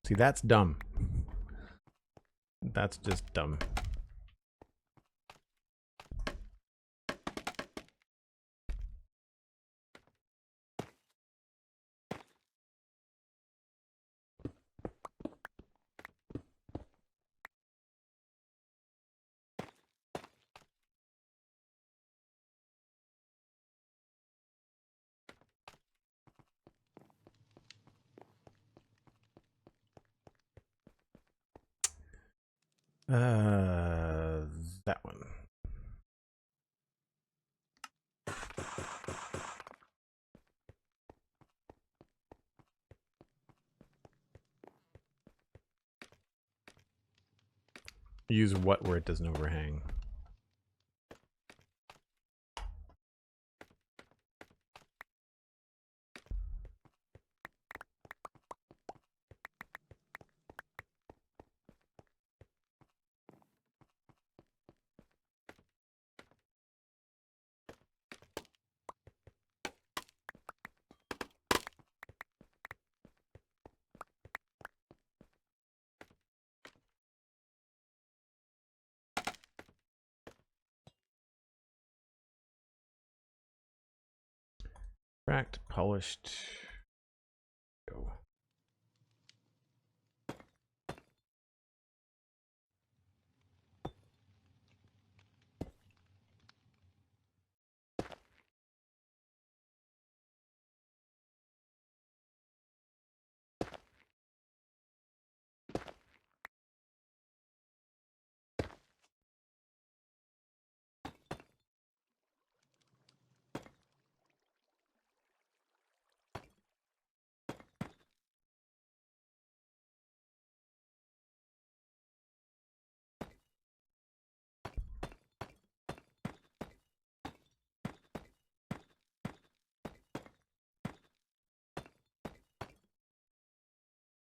See, that's dumb. That's just dumb. That one. Use what where it doesn't overhang? Cracked, polished. Go.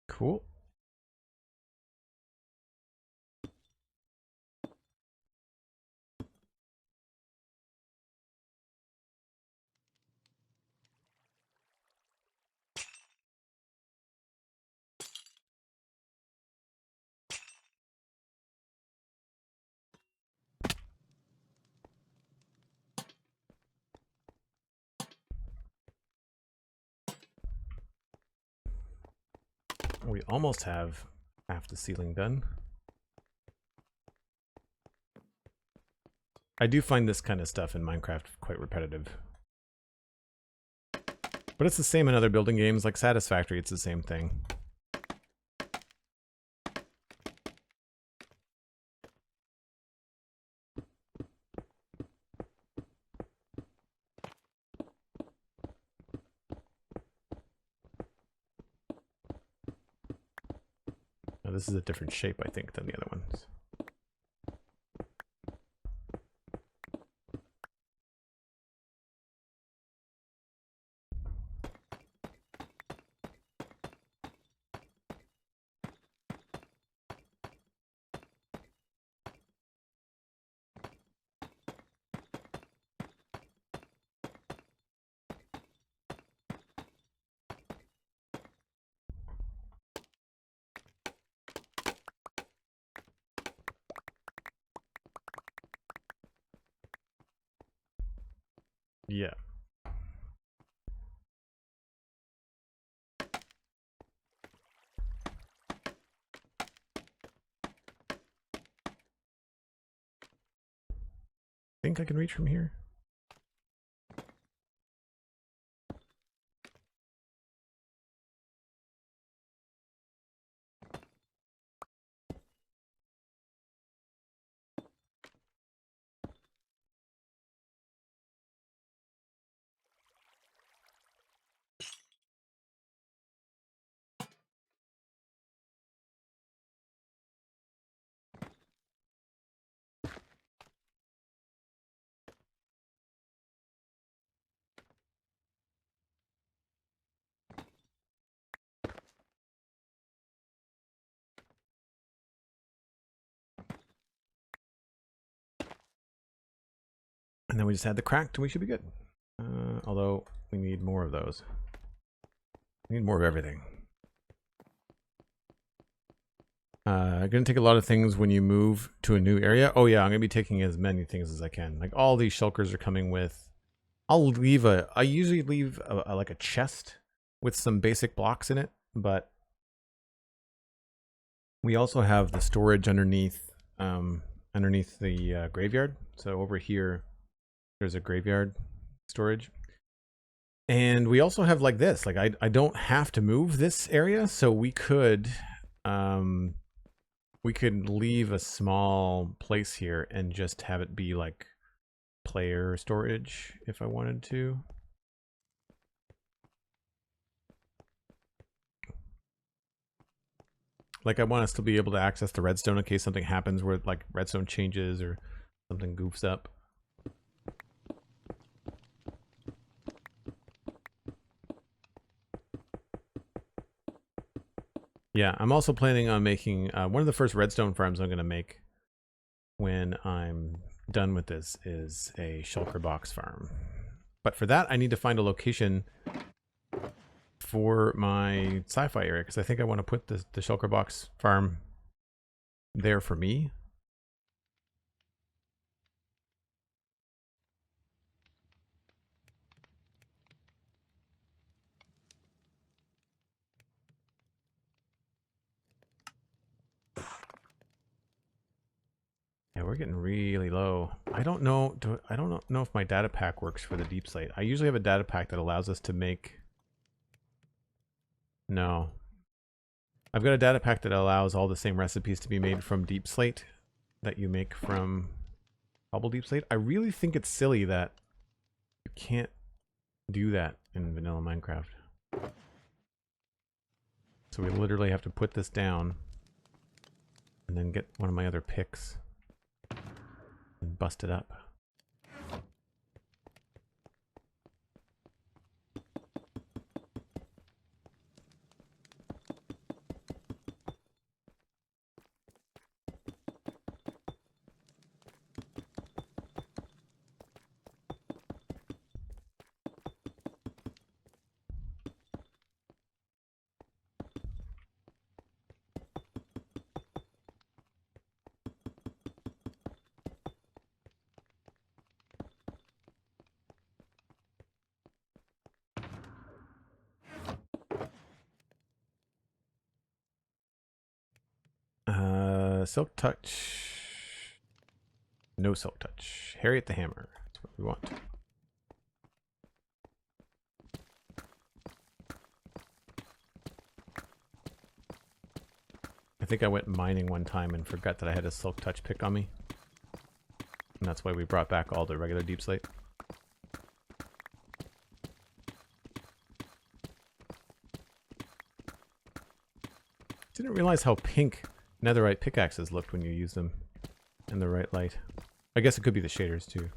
Cool. We almost have half the ceiling done. I do find this kind of stuff in Minecraft quite repetitive. But it's the same in other building games like Satisfactory, it's the same thing. Now, this is a different shape, I think, than the other ones. Yeah. Think I can reach from here? And then we just add the cracked and we should be good. Although we need more of those. We need more of everything. I'm going to take a lot of things when you move to a new area. Oh yeah, I'm going to be taking as many things as I can. Like all these shulkers are coming with... I usually leave like a chest with some basic blocks in it, but we also have the storage underneath the graveyard. So over here, there's a graveyard storage. And we also have like this, like I don't have to move this area, so we could we could leave a small place here and just have it be like player storage if I wanted to. Like I want us to be able to access the redstone in case something happens where like redstone changes or something goofs up. Yeah, I'm also planning on making one of the first redstone farms I'm going to make when I'm done with this is a shulker box farm. But for that, I need to find a location for my sci-fi area because I think I want to put the shulker box farm there for me. Yeah, we're getting really low. I don't know. I don't know if my data pack works for the deep slate. I usually have a data pack that allows us to make. No, I've got a data pack that allows all the same recipes to be made from deep slate that you make from bubble deep slate. I really think it's silly that you can't do that in vanilla Minecraft. So we literally have to put this down and then get one of my other picks and bust it up. Silk touch. No silk touch. Harriet the Hammer. That's what we want. I think I went mining one time and forgot that I had a silk touch pick on me. And that's why we brought back all the regular deep slate. Didn't realize how pink netherite pickaxes looked when you use them in the right light. I guess it could be the shaders too.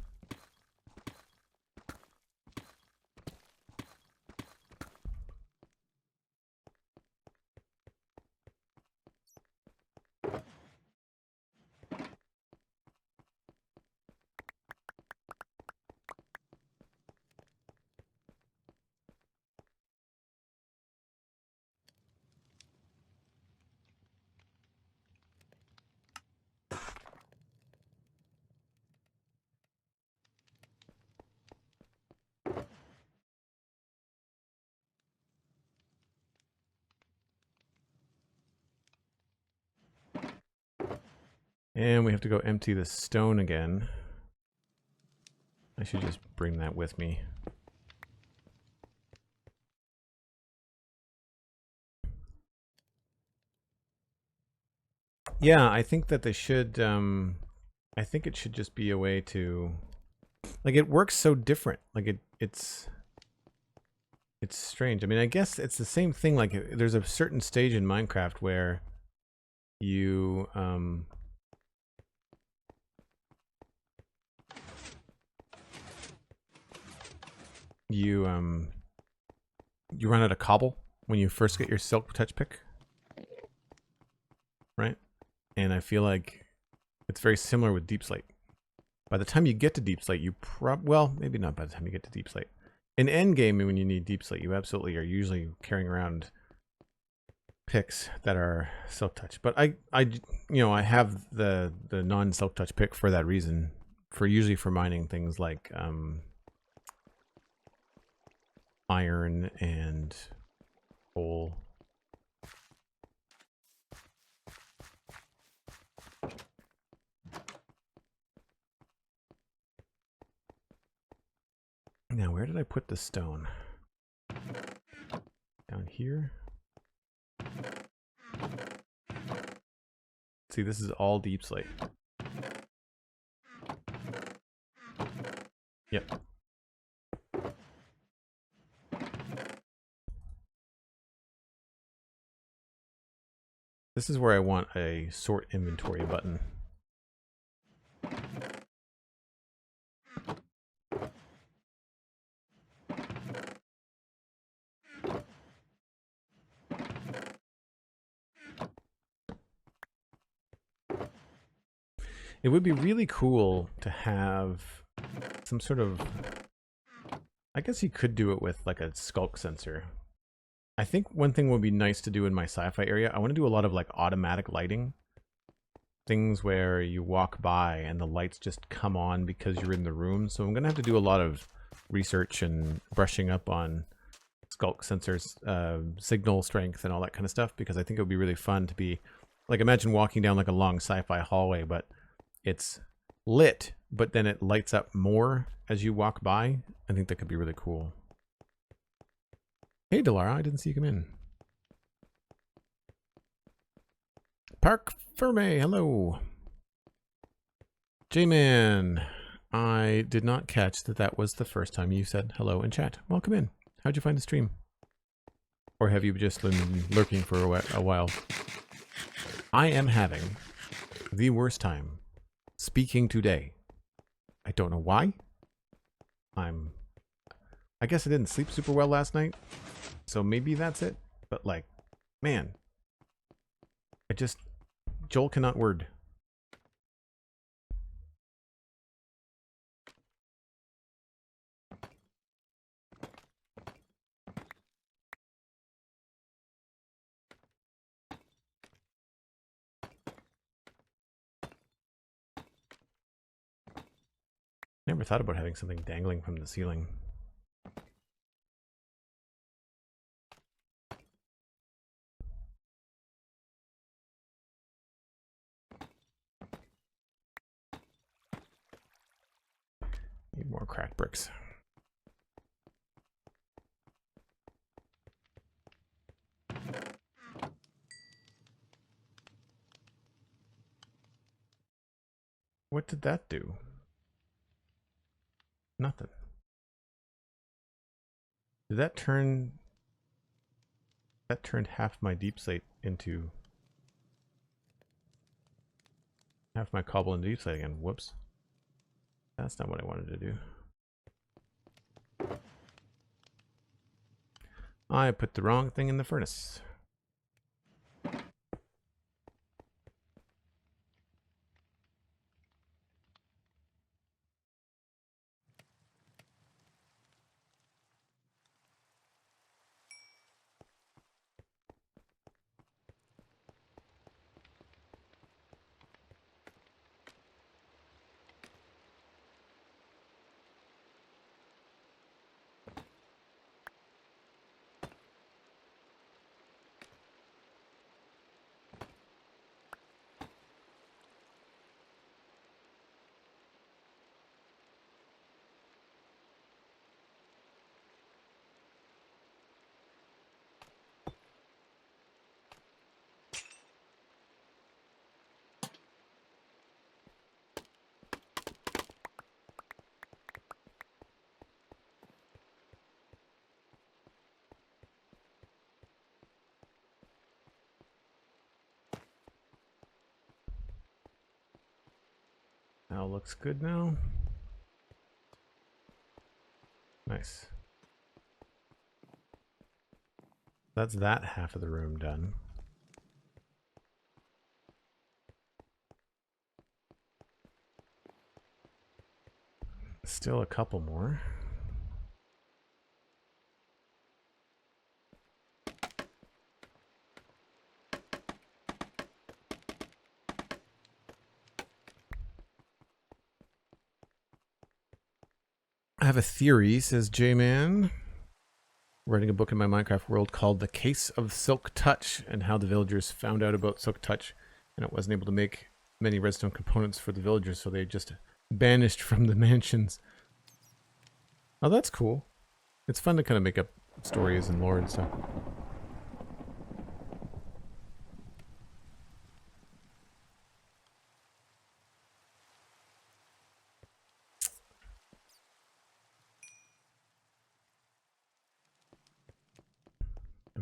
And we have to go empty the stone again. I should just bring that with me. Yeah, I think that they should, I think it should just be a way to, like, it works so different. Like, it's strange. I mean, I guess it's the same thing. Like, there's a certain stage in Minecraft where you, you run out of cobble when you first get your silk touch pick, right? And I feel like it's very similar with deep slate. By the time you get to deep slate, you well, maybe not by the time you get to deep slate. In endgame, when you need deep slate, you absolutely are usually carrying around picks that are silk touch. But I have the non silk touch pick for that reason. Usually for mining things like iron and coal. Now, where did I put the stone? Down here? See, this is all deep slate. Yep. This is where I want a sort inventory button. It would be really cool to have some sort of, I guess you could do it with like a skulk sensor. I think one thing would be nice to do in my sci-fi area, I want to do a lot of like automatic lighting. Things where you walk by and the lights just come on because you're in the room. So I'm going to have to do a lot of research and brushing up on skulk sensors, signal strength and all that kind of stuff, because I think it would be really fun to be, like, imagine walking down like a long sci-fi hallway, but it's lit, but then it lights up more as you walk by. I think that could be really cool. Hey, Delara, I didn't see you come in. Park Ferme, hello. J-Man, I did not catch that that was the first time you said hello in chat. Welcome in. How'd you find the stream? Or have you just been lurking for a while? I am having the worst time speaking today. I don't know why. I guess I didn't sleep super well last night, so maybe that's it. But like, man, Joel cannot word. Never thought about having something dangling from the ceiling. Need more cracked bricks. What did that do? Nothing. Did that turn... That turned half my deep slate into... half my cobble into deep slate again. Whoops. That's not what I wanted to do. I put the wrong thing in the furnace. Now looks good now. Nice. That's that half of the room done. Still a couple more. I have a theory, says J-Man. Writing a book in my Minecraft world called The Case of Silk Touch, and how the villagers found out about Silk Touch and it wasn't able to make many redstone components for the villagers, so they just banished from the mansions. Oh, that's cool. It's fun to kind of make up stories and lore and stuff.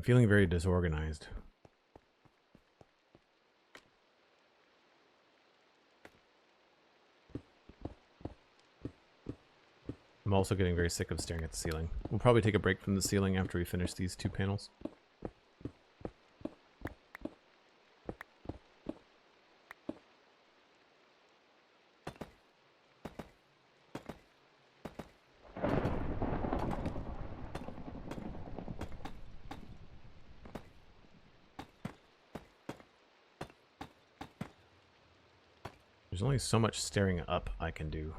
feeling very disorganized. I'm also getting very sick of staring at the ceiling. We'll probably take a break from the ceiling after we finish these 2 panels. There's only so much staring up I can do.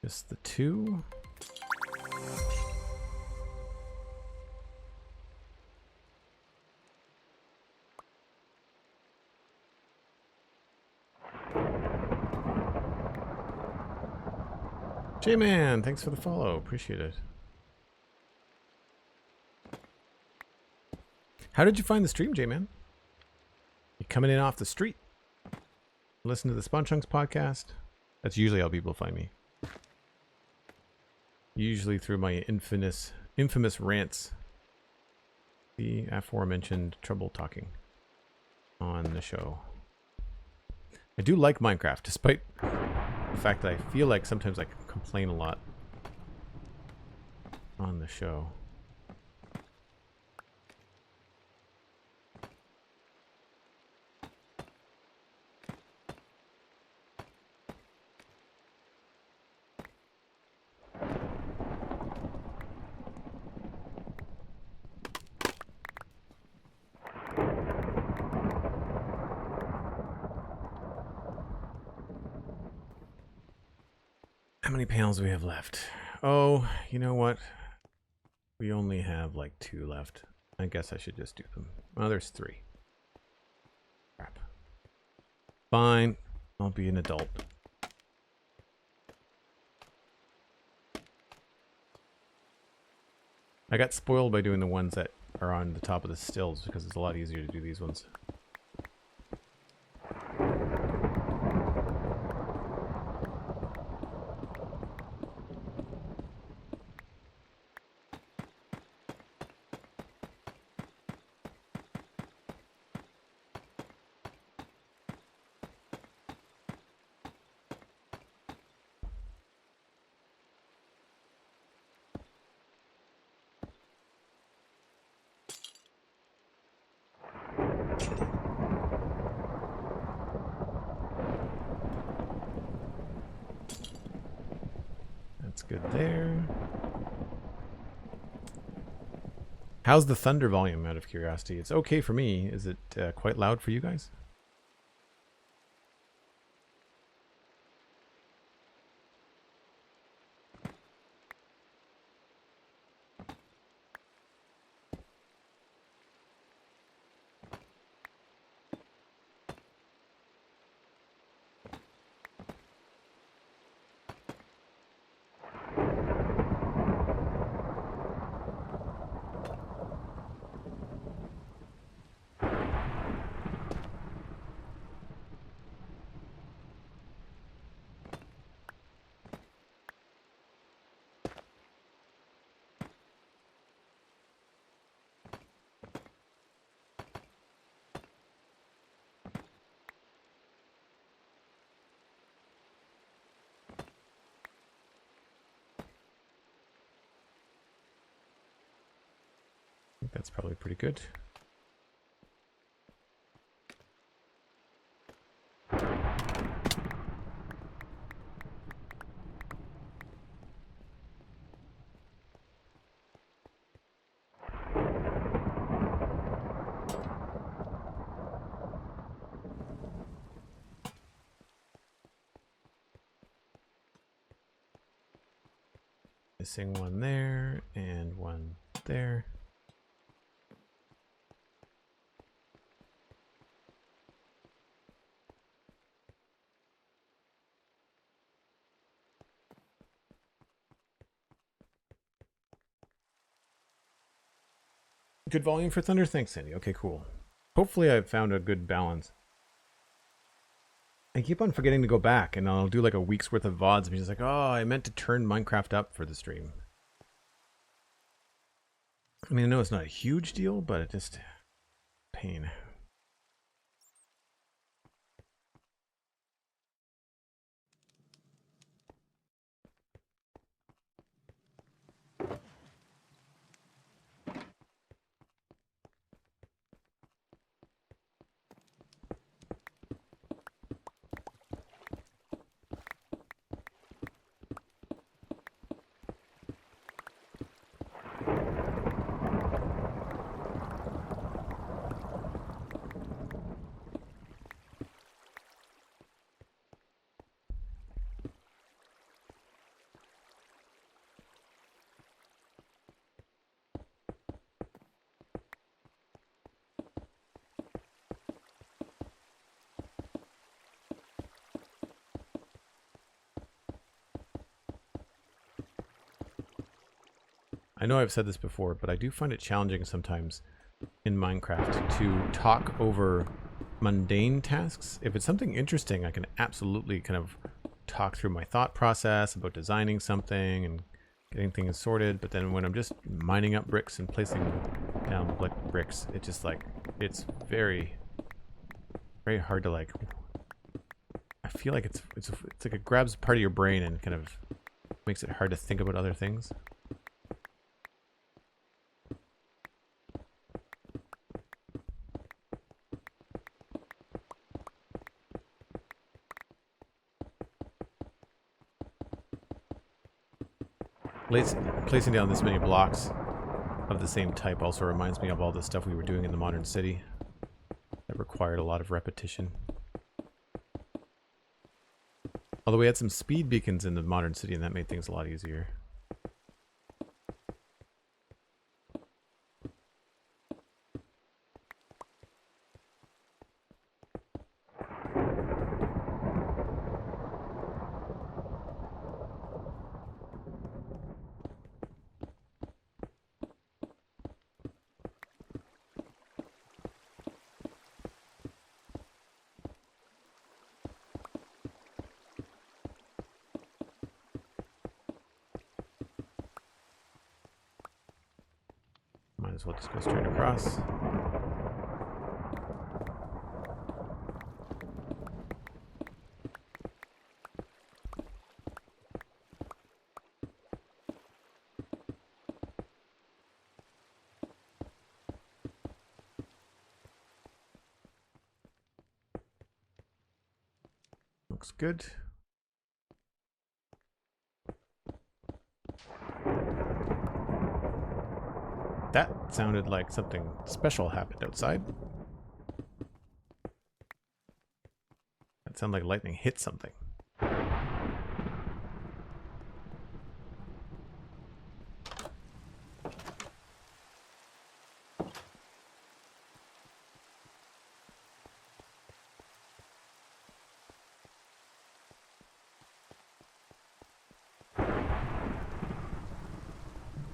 Just the 2. J-Man, thanks for the follow. Appreciate it. How did you find the stream, J-Man? You coming in off the street? Listen to the Sponchunks podcast? That's usually how people find me. Usually through my infamous rants. The aforementioned trouble talking on the show. I do like Minecraft, despite the fact that I feel like sometimes I complain a lot on the show. How many panels do we have left? Oh, you know what? We only have like 2 left. I guess I should just do them. Oh, there's 3. Crap. Fine. I'll be an adult. I got spoiled by doing the ones that are on the top of the stills because it's a lot easier to do these ones. Good there. How's the thunder volume, out of curiosity? It's okay for me. Is it quite loud for you guys? I think that's probably pretty good. Missing one there and one there. Good volume for thunder? Thanks, Sandy. Okay, cool. Hopefully I've found a good balance. I keep on forgetting to go back, and I'll do like a week's worth of VODs, and he's like, oh, I meant to turn Minecraft up for the stream. I mean, I know it's not a huge deal, but it just... pain. I know I've said this before, but I do find it challenging sometimes in Minecraft to talk over mundane tasks. If it's something interesting, I can absolutely kind of talk through my thought process about designing something and getting things sorted. But then when I'm just mining up bricks and placing down bricks, it just like, it's very, very hard to like, I feel like it's like it grabs part of your brain and kind of makes it hard to think about other things. Placing down this many blocks of the same type also reminds me of all the stuff we were doing in the modern city that required a lot of repetition. Although we had some speed beacons in the modern city and that made things a lot easier. Might as well just go straight across. Looks good. That sounded like something special happened outside. That sounded like lightning hit something.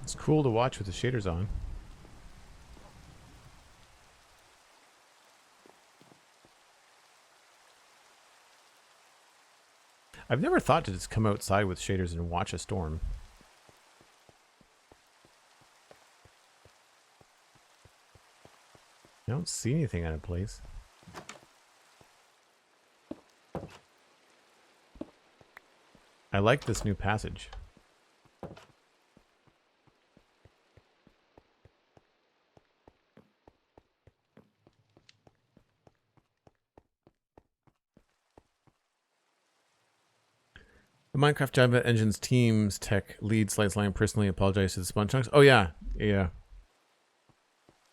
It's cool to watch with the shaders on. I've never thought to just come outside with shaders and watch a storm. I don't see anything out of place. I like this new passage. The Minecraft Java Engines team's tech lead Sliceline personally apologized to the spawn chunks. Oh yeah, yeah.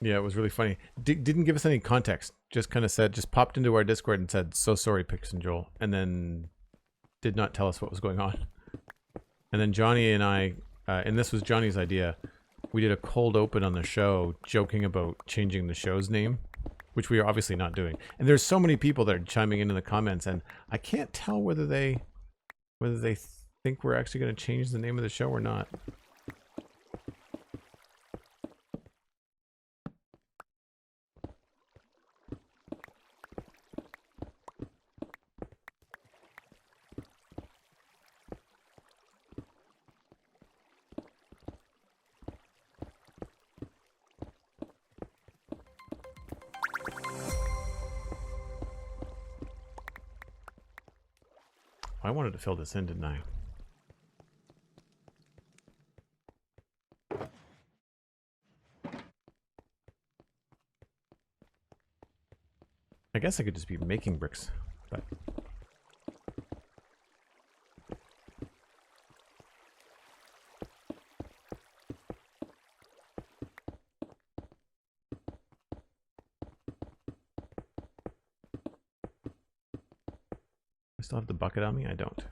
Yeah, it was really funny. Didn't give us any context. Just kind of said, just popped into our Discord and said, so sorry, Pix and Joel. And then did not tell us what was going on. And then Johnny and I, and this was Johnny's idea, we did a cold open on the show joking about changing the show's name, which we are obviously not doing. And there's so many people that are chiming in the comments, and I can't tell whether they think we're actually going to change the name of the show or not. I wanted to fill this in, didn't I? I guess I could just be making bricks, but... I still have the bucket on me? I don't.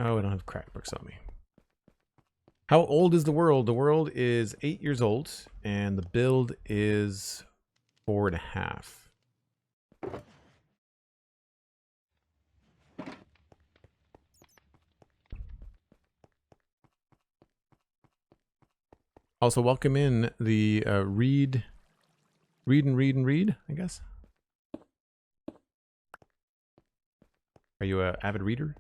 Oh, I don't have crack bricks on me. How old is the world? The world is 8 years old, and the build is 4.5. Also, welcome in the read, I guess. Are you an avid reader?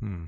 Hmm.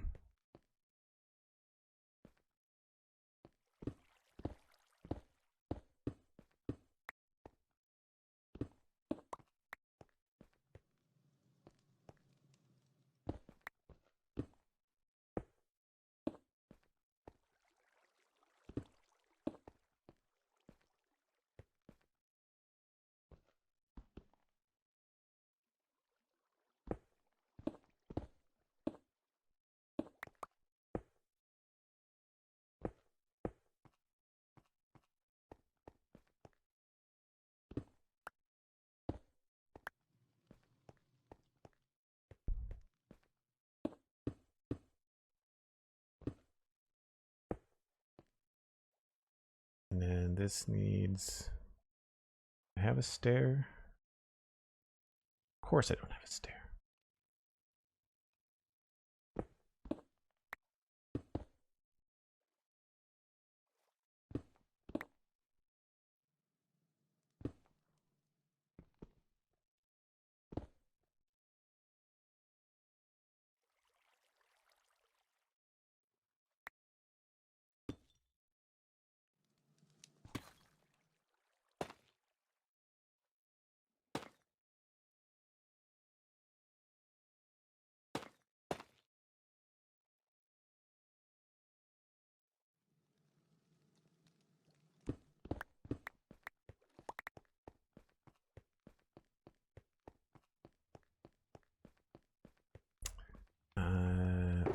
And then this needs... I have a stair. Of course I don't have a stair.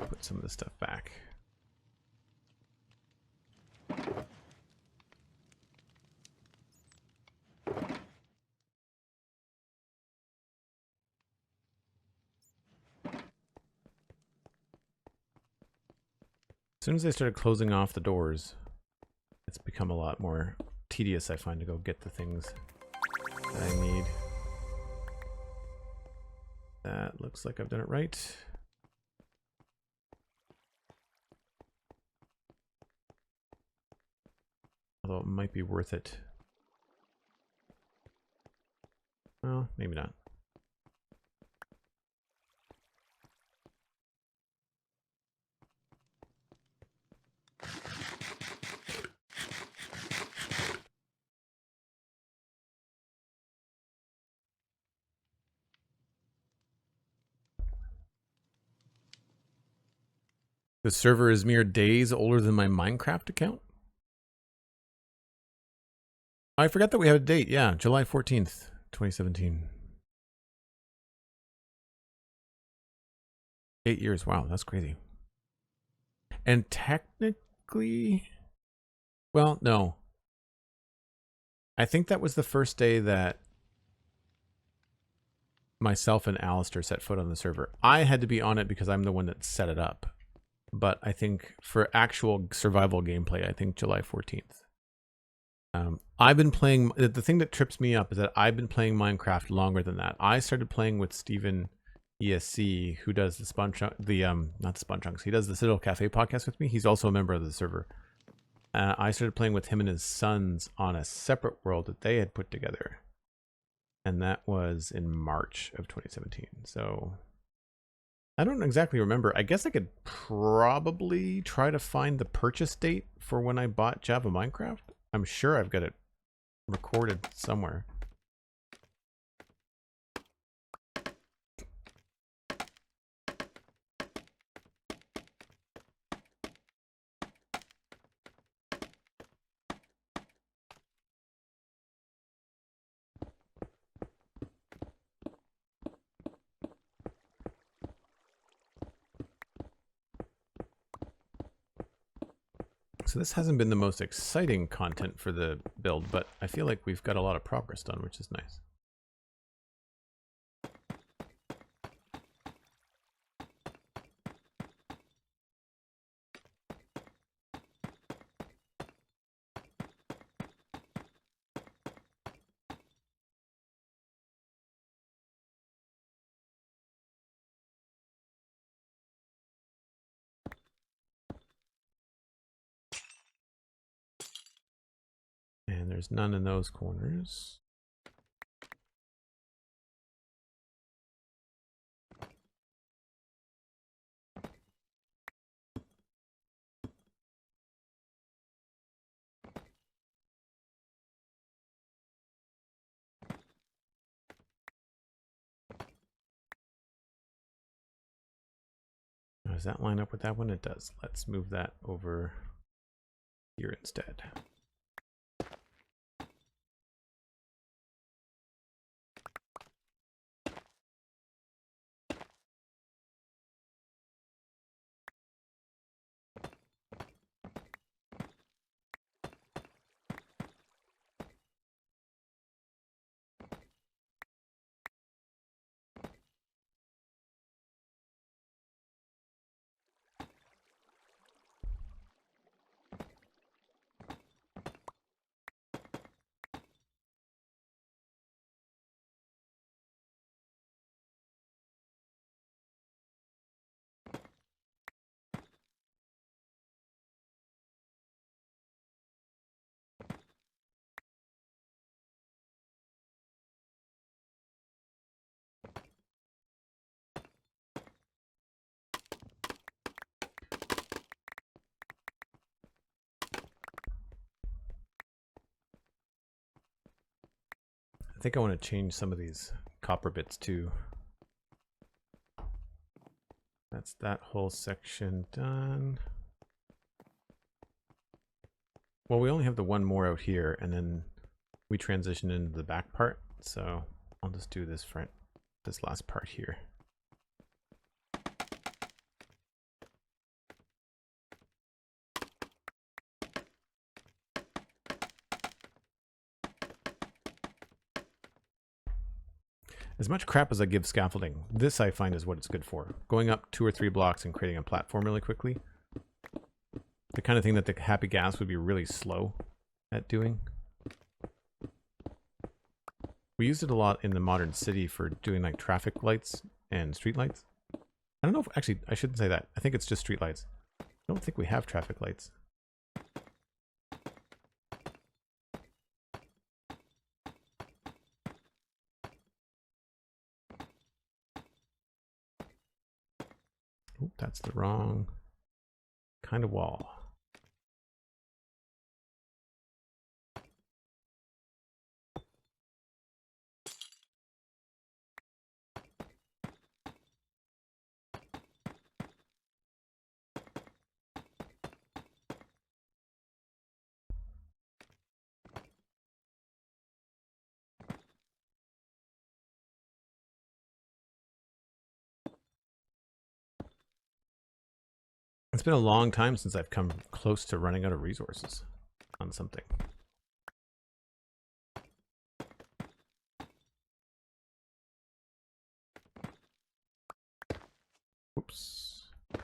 Put some of this stuff back. As soon as I started closing off the doors, it's become a lot more tedious, I find, to go get the things that I need. That looks like I've done it right. Although it might be worth it. Well, maybe not. The server is mere days older than my Minecraft account? I forgot that we have a date. Yeah, July 14th, 2017. 8 years. Wow, that's crazy. And technically, well, no. I think that was the first day that myself and Alistair set foot on the server. I had to be on it because I'm the one that set it up. But I think for actual survival gameplay, I think July 14th. I've been playing, the thing that trips me up is that I've been playing Minecraft longer than that. I started playing with Steven ESC, who does the not the Spawn Chunks, he does the Citadel Cafe podcast with me. He's also a member of the server. I started playing with him and his sons on a separate world that they had put together. And that was in March of 2017. So I don't exactly remember. I guess I could probably try to find the purchase date for when I bought Java Minecraft. I'm sure I've got it recorded somewhere. So this hasn't been the most exciting content for the build, but I feel like we've got a lot of progress done, which is nice. And there's none in those corners. Does that line up with that one? It does. Let's move that over here instead. I think I want to change some of these copper bits too. That's that whole section done. Well, we only have the one more out here, and then we transition into the back part. So I'll just do this last part here. As much crap as I give scaffolding, this I find is what it's good for. Going up 2 or 3 blocks and creating a platform really quickly. The kind of thing that the Happy Gas would be really slow at doing. We used it a lot in the modern city for doing like traffic lights and street lights. I don't know if, actually, I shouldn't say that. I think it's just street lights. I don't think we have traffic lights. Oop, that's the wrong kind of wall. It's been a long time since I've come close to running out of resources on something. Oops. I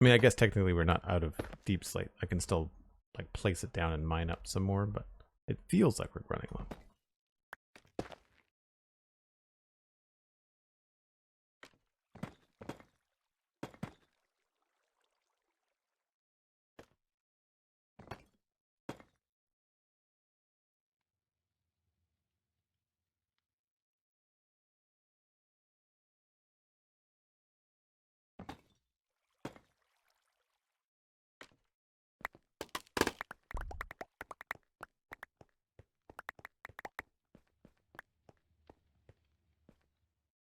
mean, I guess technically we're not out of deep slate. I can still like place it down and mine up some more, but it feels like we're running low.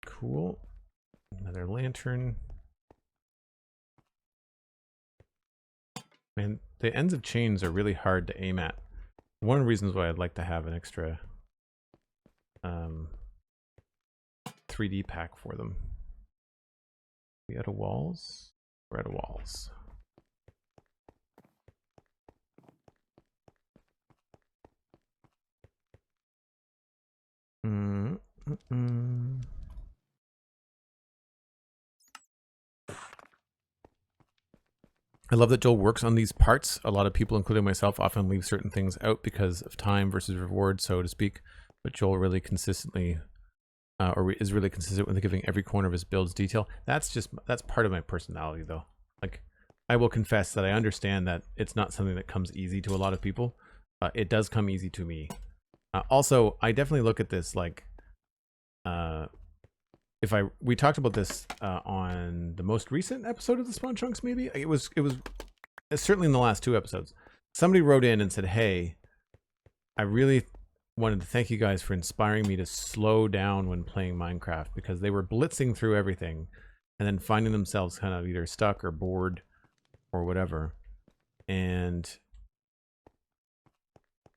Cool. Another lantern. Man, the ends of chains are really hard to aim at. One of the reasons why I'd like to have an extra 3D pack for them. We out of walls? We're out of walls. I love that Joel works on these parts. A lot of people, including myself, often leave certain things out because of time versus reward, so to speak. But Joel really consistently, is really consistent with giving every corner of his builds detail. That's part of my personality, though. Like, I will confess that I understand that it's not something that comes easy to a lot of people. It does come easy to me. Also, I definitely look at this like, we talked about this on the most recent episode of the Spawn Chunks, maybe. It was certainly in the last 2 episodes. Somebody wrote in and said, hey, I really wanted to thank you guys for inspiring me to slow down when playing Minecraft, because they were blitzing through everything and then finding themselves kind of either stuck or bored or whatever. And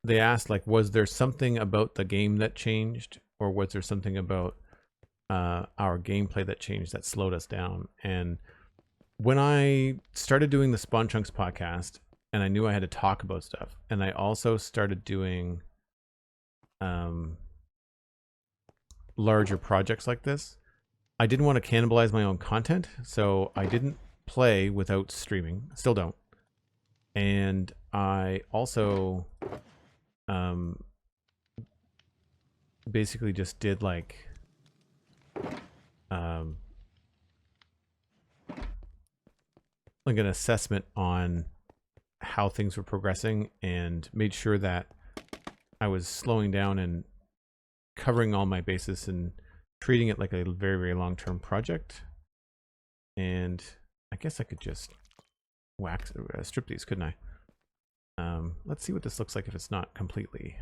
they asked, like, was there something about the game that changed, or was there something about our gameplay that changed that slowed us down? And when I started doing the Spawn Chunks podcast, and I knew I had to talk about stuff, and I also started doing larger projects like this, I didn't want to cannibalize my own content, so I didn't play without streaming. Still don't. And I also basically just did like an assessment on how things were progressing, and made sure that I was slowing down and covering all my bases and treating it like a very, very long-term project. And I guess I could just strip these, couldn't I? Let's see what this looks like if it's not completely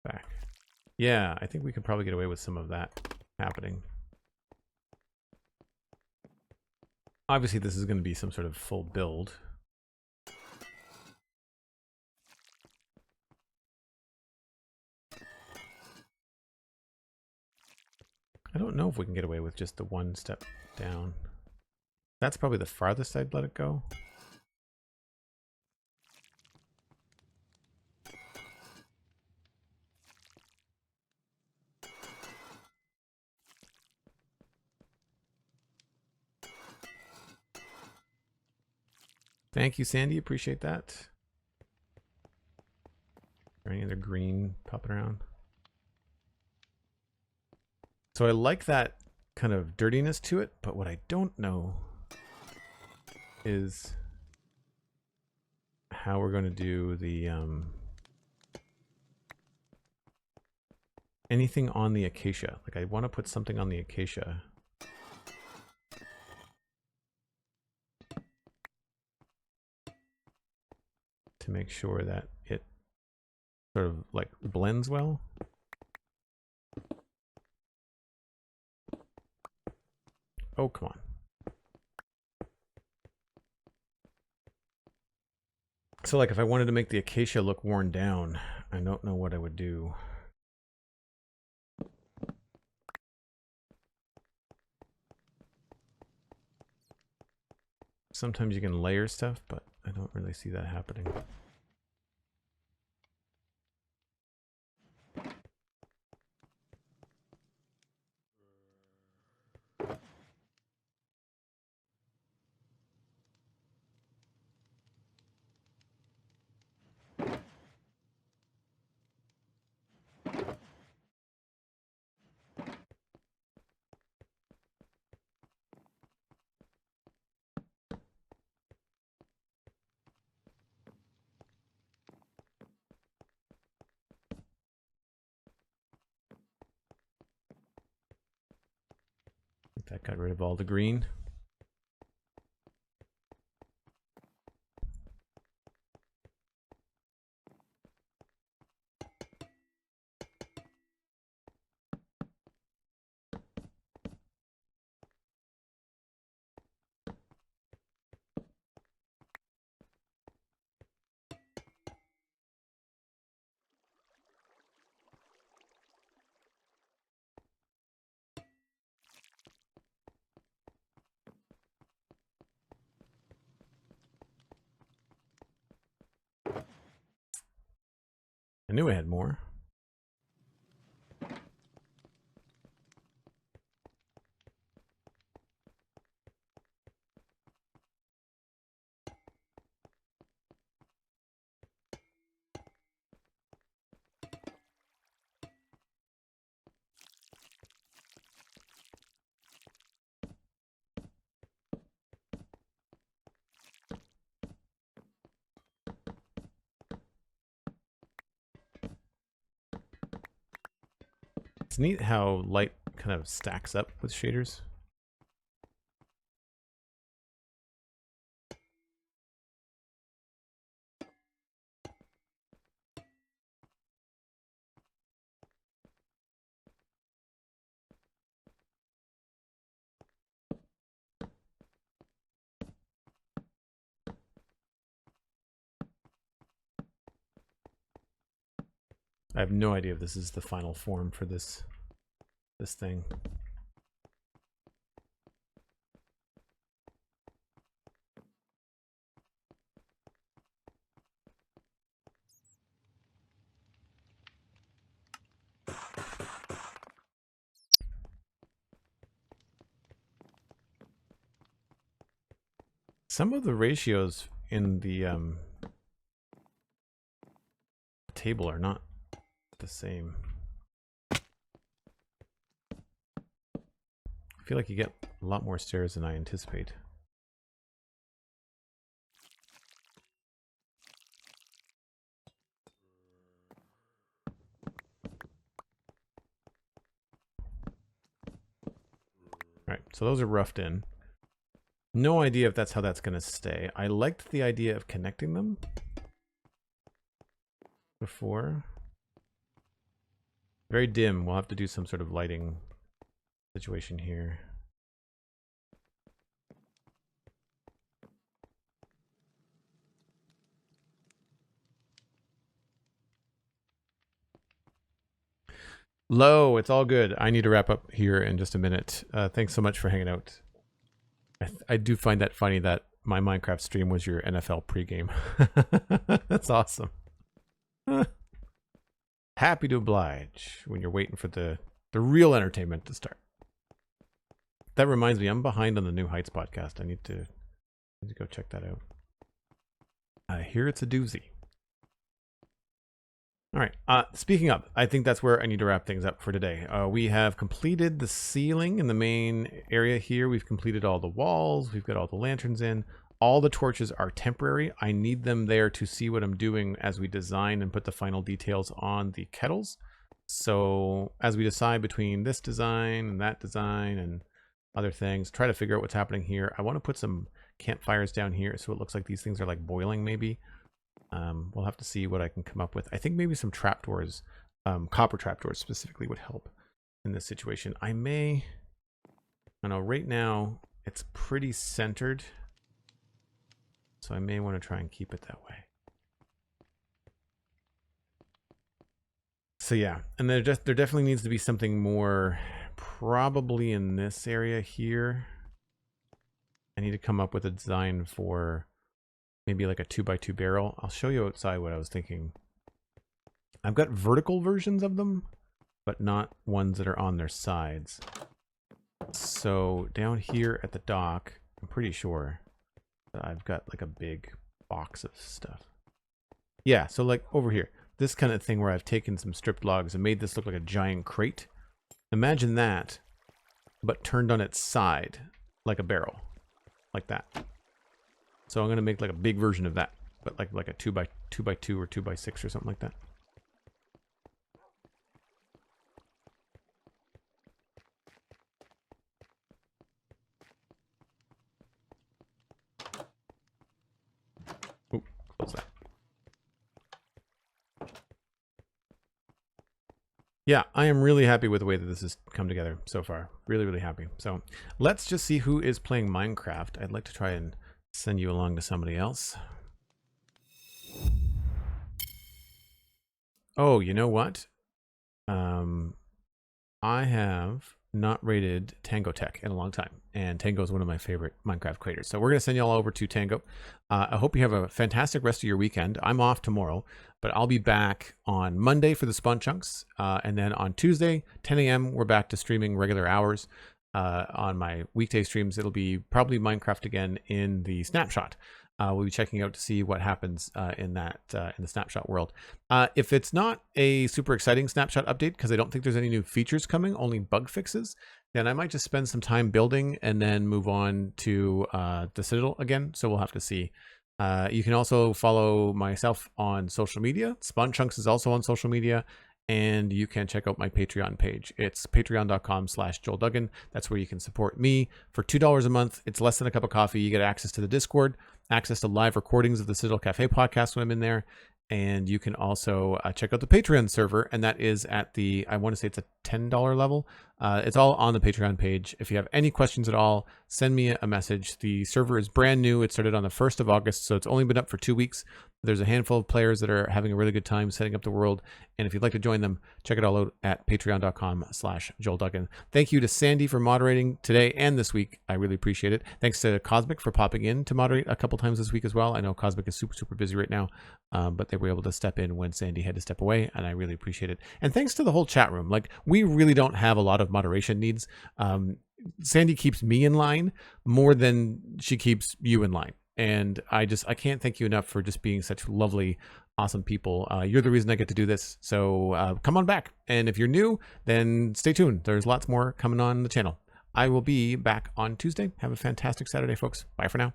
back. Yeah, I think we could probably get away with some of that happening. Obviously, this is going to be some sort of full build. I don't know if we can get away with just the 1 step down. That's probably the farthest I'd let it go. Thank you, Sandy. Appreciate that. Any other green popping around? So I like that kind of dirtiness to it, but what I don't know is how we're going to do the anything on the acacia. Like, I want to put something on the acacia. To make sure that it sort of like blends well. Oh, come on. So like if I wanted to make the acacia look worn down, I don't know what I would do. Sometimes you can layer stuff, but I don't really see that happening. That got rid of all the green. I knew I had more. It's neat how light kind of stacks up with shaders. I have no idea if this is the final form for this thing. Some of the ratios in the table are not the same. I feel like you get a lot more stairs than I anticipate. Alright, so those are roughed in. No idea if that's how that's going to stay. I liked the idea of connecting them before. Very dim. We'll have to do some sort of lighting situation here. Low, it's all good. I need to wrap up here in just a minute. Thanks so much for hanging out. I do find that funny that my Minecraft stream was your NFL pregame. That's awesome. Happy to oblige when you're waiting for the real entertainment to start. That reminds me, I'm behind on the New Heights podcast. I need to go check that out. I hear it's a doozy. All right. Speaking of, I think that's where I need to wrap things up for today. We have completed the ceiling in the main area here. We've completed all the walls. We've got all the lanterns in. All the torches are temporary. I need them there to see what I'm doing as we design and put the final details on the kettles. So as we decide between this design and that design and other things, try to figure out what's happening here. I want to put some campfires down here so it looks like these things are like boiling maybe. We'll have to see what I can come up with. I think maybe some trapdoors, copper trapdoors specifically would help in this situation. I know right now it's pretty centered, so I may want to try and keep it that way. So yeah, and there definitely needs to be something more, probably in this area here I need to come up with a design for maybe like a 2x2 barrel. I'll show you outside what I was thinking. I've got vertical versions of them, but not ones that are on their sides. So down here at the dock, I'm pretty sure that I've got like a big box of stuff. Yeah, so like over here, this kind of thing where I've taken some stripped logs and made this look like a giant crate. Imagine that, but turned on its side like a barrel, like that. So I'm going to make like a big version of that, but like a 2x2 or 2x6 or something like that. Oop, close that. Yeah, I am really happy with the way that this has come together so far. Really, really happy. So let's just see who is playing Minecraft. I'd like to try and send you along to somebody else. Oh, you know what? I have not rated Tango Tech in a long time, and Tango is one of my favorite Minecraft creators. So we're going to send you all over to Tango. I hope you have a fantastic rest of your weekend. I'm off tomorrow, but I'll be back on Monday for the Spawn Chunks, and then on Tuesday, 10 a.m., we're back to streaming regular hours. On my weekday streams, it'll be probably Minecraft again in the snapshot. We'll be checking out to see what happens in the snapshot world. If it's not a super exciting snapshot update, because I don't think there's any new features coming, only bug fixes, then I might just spend some time building and then move on to the Citadel again. So we'll have to see. You can also follow myself on social media. Spawn Chunks is also on social media. And you can check out my Patreon page. It's patreon.com/JoelDuggan. That's where you can support me for $2 a month. It's less than a cup of coffee. You get access to the Discord, access to live recordings of the Citadel Cafe podcast when I'm in there. And you can also check out the Patreon server. And that is at the, I want to say it's a $10 level. It's all on the Patreon page. If you have any questions at all, send me a message. The server is brand new. It started on the 1st of August, so it's only been up for 2 weeks. There's a handful of players that are having a really good time setting up the world. And if you'd like to join them, check it all out at patreon.com/JoelDuggan. Thank you to Sandy for moderating today and this week. I really appreciate it. Thanks to Cosmic for popping in to moderate a couple times this week as well. I know Cosmic is super, super busy right now, but they were able to step in when Sandy had to step away, and I really appreciate it. And thanks to the whole chat room. Like, we really don't have a lot of moderation needs. Sandy keeps me in line more than she keeps you in line. And I can't thank you enough for just being such lovely, awesome people. You're the reason I get to do this. So come on back. And if you're new, then stay tuned. There's lots more coming on the channel. I will be back on Tuesday. Have a fantastic Saturday, folks. Bye for now.